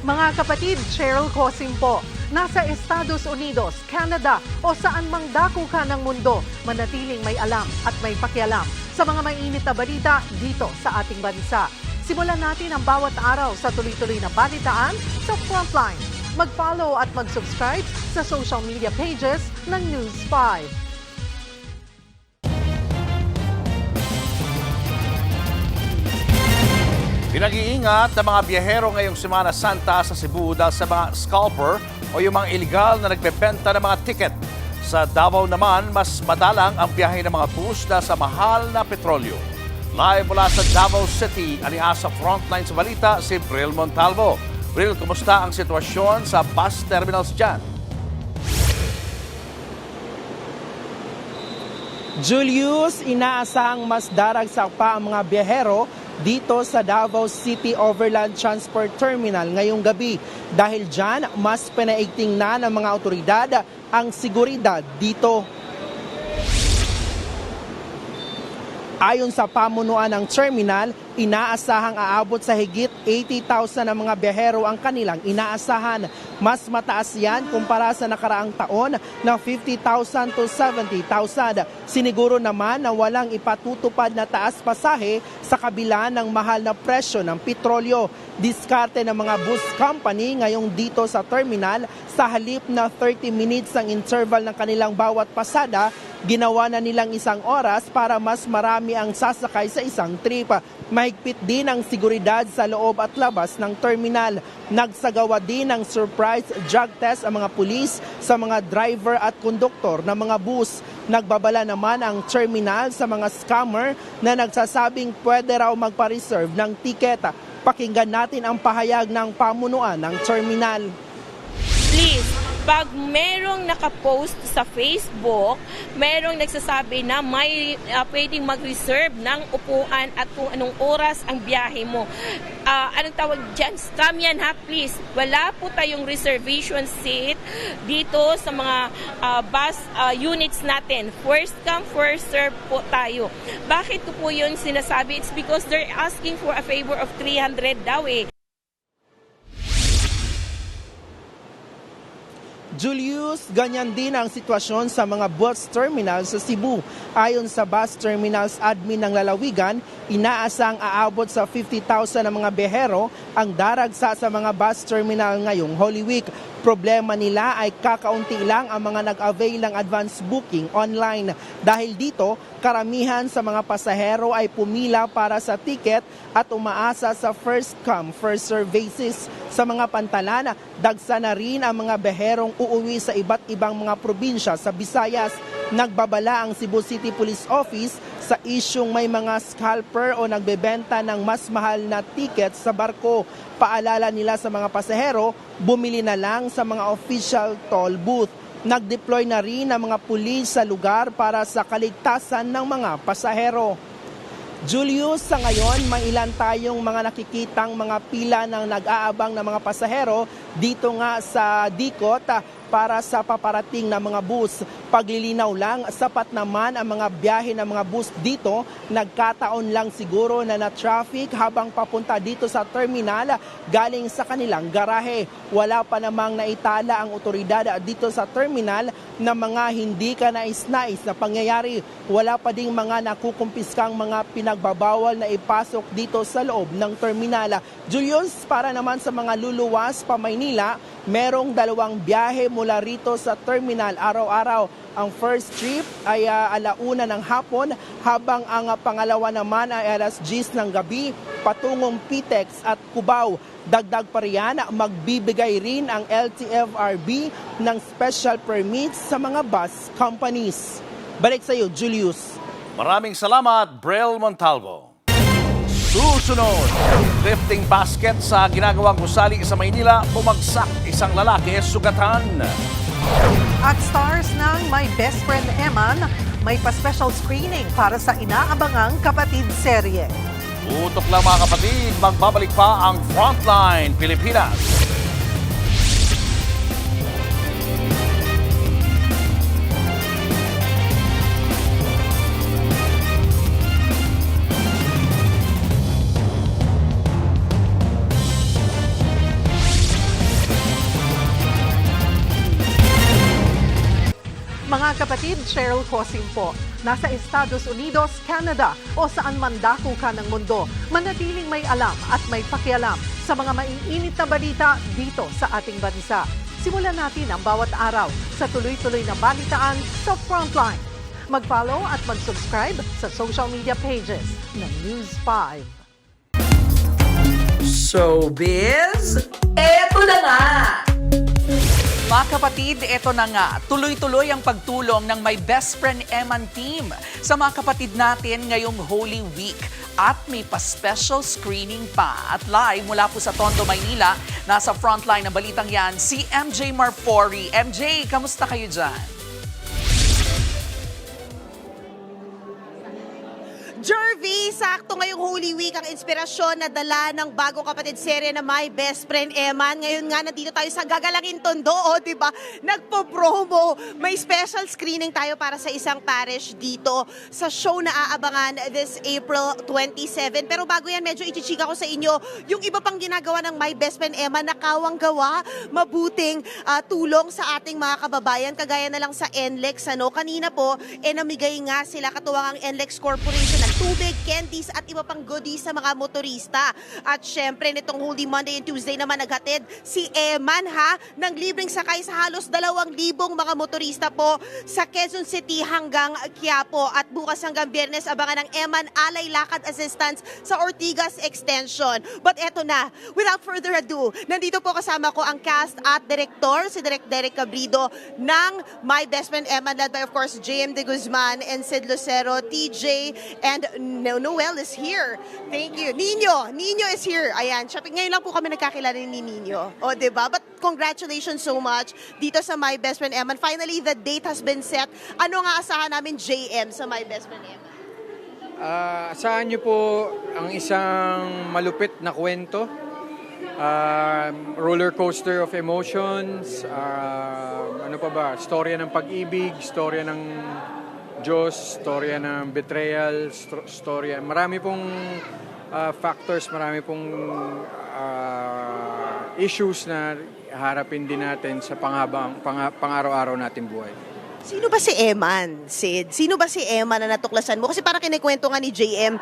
Mga kapatid, Cheryl Cosim po. Nasa Estados Unidos, Canada o saan mang dako ka ng mundo, manatiling may alam at may pakialam sa mga mainit na balita dito sa ating bansa. Simulan natin ang bawat araw sa tuloy-tuloy na balitaan sa Frontline. Mag-follow at mag-subscribe sa social media pages ng News 5. Pinag-iingat ng mga biyahero ngayong Semana Santa sa Cebu dahil sa mga scalper o yung mga illegal na nagbebenta ng mga ticket. Sa Davao naman, mas madalang ang biyahe ng mga bus dahil sa mahal na petrolyo. Live mula sa Davao City, aniasa Frontline sa balita si Bril Montalvo. Bril, kumusta ang sitwasyon sa bus terminals dyan? Julius, inaasahang mas daragsak pa ang mga biyahero dito sa Davao City Overland Transport Terminal ngayong gabi. Dahil dyan, mas pinaigting na ng mga otoridad ang seguridad dito. Ayon sa pamunuan ng terminal, inaasahang aabot sa higit 80,000 na mga biyahero ang kanilang inaasahan. Mas mataas yan kumpara sa nakaraang taon na 50,000 to 70,000. Siniguro naman na walang ipatutupad na taas pasahe sa kabila ng mahal na presyo ng petrolyo. Diskarte ng mga bus company ngayong dito sa terminal, sa halip na 30 minutes ang interval ng kanilang bawat pasada, ginawa na nilang 1 oras para mas marami ang sasakay sa isang trip. Mahigpit din ang seguridad sa loob at labas ng terminal. Nagsagawa din ng surprise drug test ang mga pulis sa mga driver at konduktor ng mga bus. Nagbabala naman ang terminal sa mga scammer na nagsasabing pwede raw magpa-reserve ng tiket. Pakinggan natin ang pahayag ng pamunuan ng terminal. Please, pag merong nakapost sa Facebook, merong nagsasabi na may pwedeng mag-reserve ng upuan at kung anong oras ang biyahe mo. Anong tawag dyan? Scam yan ha, please. Wala po tayong reservation seat dito sa mga bus units natin. First come, first serve po tayo. Bakit ko po yun sinasabi? It's because they're asking for a favor of 300 daw eh. Julius, ganyan din ang sitwasyon sa mga bus terminal sa Cebu. Ayon sa Bus Terminals Admin ng Lalawigan, inaasang aabot sa 50,000 na mga biyahero ang daragsa sa mga bus terminal ngayong Holy Week. Problema nila ay kakaunti lang ang mga nag-avail ng advance booking online. Dahil dito, karamihan sa mga pasahero ay pumila para sa ticket at umaasa sa first come, first serve basis. Sa mga pantalan, dagsa na rin ang mga biyaherong uuwi sa iba't ibang mga probinsya sa Visayas. Nagbabala ang Cebu City Police Office sa isyung may mga scalper o nagbebenta ng mas mahal na ticket sa barko. Paalala nila sa mga pasahero, bumili na lang sa mga official toll booth. Nag-deploy na rin ang mga pulis sa lugar para sa kaligtasan ng mga pasahero. Julius, sa ngayon, may ilan tayong mga nakikitang mga pila ng nag-aabang na mga pasahero dito nga sa Dikot para sa paparating na mga bus. Paglilinaw lang, sapat naman ang mga biyahe ng mga bus dito. Nagkataon lang siguro na na-traffic habang papunta dito sa terminal galing sa kanilang garahe. Wala pa namang naitala ang otoridad dito sa terminal na mga hindi ka nais-nais na pangyayari. Wala pa ding mga nakukumpiskang mga pinagbabawal na ipasok dito sa loob ng terminal. Julius, para naman sa mga luluwas pa Maynila, merong 2 biyahe mula rito sa terminal araw-araw. Ang first trip ay 1:00 ng hapon habang ang pangalawa naman ay 10:00 ng gabi patungong Pitex at Cubao. Dagdag pa riyan, magbibigay rin ang LTFRB ng special permits sa mga bus companies. Balik sa iyo, Julius. Maraming salamat, Brel Montalvo. Susunod, lifting basket sa ginagawang gusali sa Maynila, bumagsak isang lalaki, sugatan. At stars ng My Best Friend Eman, may pa-special screening para sa inaabangang Kapatid serye. Utok lang mga kapatid, magbabalik pa ang Frontline Pilipinas. Mga kapatid, Cheryl Cosing po. Nasa Estados Unidos, Canada o saan man dako ka ng mundo, manatiling may alam at may pakialam sa mga maiinit na balita dito sa ating bansa. Simulan natin ang bawat araw sa tuloy-tuloy na balitaan sa Frontline. Mag-follow at mag-subscribe sa social media pages ng News 5. Showbiz, eto na nga! Mga kapatid, eto na nga, tuloy-tuloy ang pagtulong ng My Best Friend Eman team sa mga kapatid natin ngayong Holy Week. At may pa-special screening pa. At live mula po sa Tondo, Maynila, nasa frontline ng balitang yan, si MJ Marfori. MJ, kamusta kayo dyan? Jervy, sakto ngayong Holy Week ang inspirasyon na dala ng bagong kapatid serye na My Best Friend Eman. Ngayon nga, nandito tayo sa Gagalangin Tondo, diba? Nagpo-promo. May special screening tayo para sa isang parish dito sa show na aabangan this April 27. Pero bago yan, medyo ichichika ko sa inyo yung iba pang ginagawa ng My Best Friend Eman na kawang-gawa, mabuting tulong sa ating mga kababayan. Kagaya na lang sa NLEX, kanina po, namigay nga sila katuwang ang NLEX Corporation ng tubig, candies at iba pang goodies sa mga motorista. At syempre nitong Holy Monday and Tuesday naman naghatid si Eman ng libreng sakay sa halos 2,000 mga motorista po sa Quezon City hanggang Quiapo. At bukas hanggang Biyernes abangan ng Eman Alay Lakad Assistance sa Ortigas Extension. But eto na, without further ado, nandito po kasama ko ang cast at director, si Direk Derek Cabrido ng My Best Friend Eman, led by of course JM De Guzman and Sid Lucero, TJ, and Noel is here. Thank you. Nino is here. Ayan, ngayon lang po kami nagkakilala ni Nino. O, diba? But congratulations so much dito sa My Best Friend Eman. Finally, the date has been set. Ano nga asahan namin, JM, sa My Best Friend Eman? Asahan niyo po ang isang malupit na kwento. Roller coaster of emotions. Ano pa ba? Storya ng pag-ibig, storya ng Diyos, storya ng betrayal, storya. Marami pong factors, marami pong issues na harapin din natin sa pang-araw-araw natin buhay. Sino ba si Eman, Sid? Sino ba si Eman na natuklasan mo? Kasi parang kinikwento nga ni JM,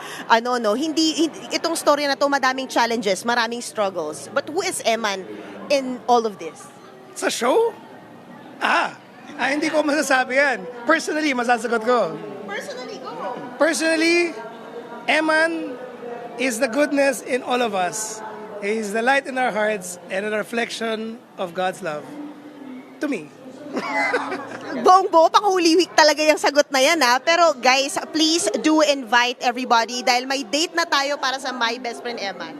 hindi itong story na to madaming challenges, maraming struggles. But who is Eman in all of this? Sa show? Hindi ko masasabi yan. Personally, masasagot ko. Personally, go. Personally, Eman is the goodness in all of us. He is the light in our hearts and a reflection of God's love. To me. Buong-buo, pang Holy Week talaga yung sagot na yan ha. Pero guys, please do invite everybody dahil may date na tayo para sa My Best Friend Eman.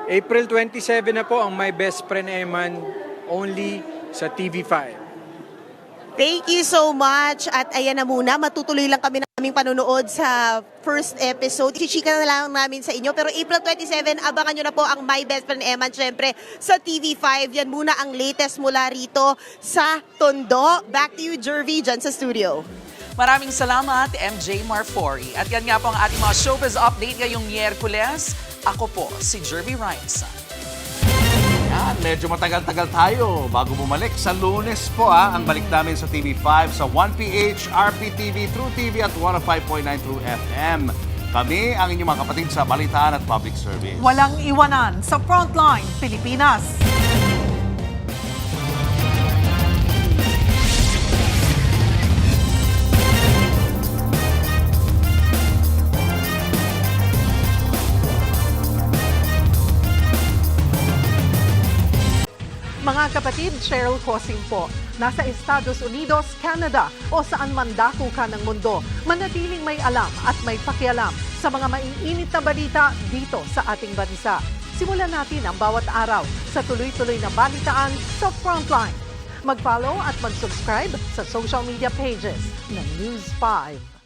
April 27 na po ang My Best Friend Eman, only sa TV5. Thank you so much. At ayan na muna, matutuloy lang kami ng aming panonood sa first episode. Chichika na lang namin sa inyo. Pero April 27, abangan nyo na po ang My Best Friend Eman, syempre, sa TV5. Yan muna ang latest mula rito sa Tondo. Back to you, Jervy, dyan sa studio. Maraming salamat, MJ Marfori. At yan nga po ang ating mga showbiz update ngayong Miyerkules. Ako po, si Jervy Ryan. Yan, medyo matagal-tagal tayo bago bumalik. Sa Lunes po ang balik namin sa TV5 sa 1PH, RPTV, True TV at 105.9 True FM. Kami ang inyong mga kapatid sa Balitaan at Public Service. Walang iwanan sa Frontline Pilipinas. Mga kapatid, Cheryl Cosing po. Nasa Estados Unidos, Canada o saan man dako ka ng mundo, manatiling may alam at may pakialam sa mga maiinit na balita dito sa ating bansa. Simulan natin ang bawat araw sa tuloy-tuloy na balitaan sa Frontline. Mag-follow at mag-subscribe sa social media pages ng News 5.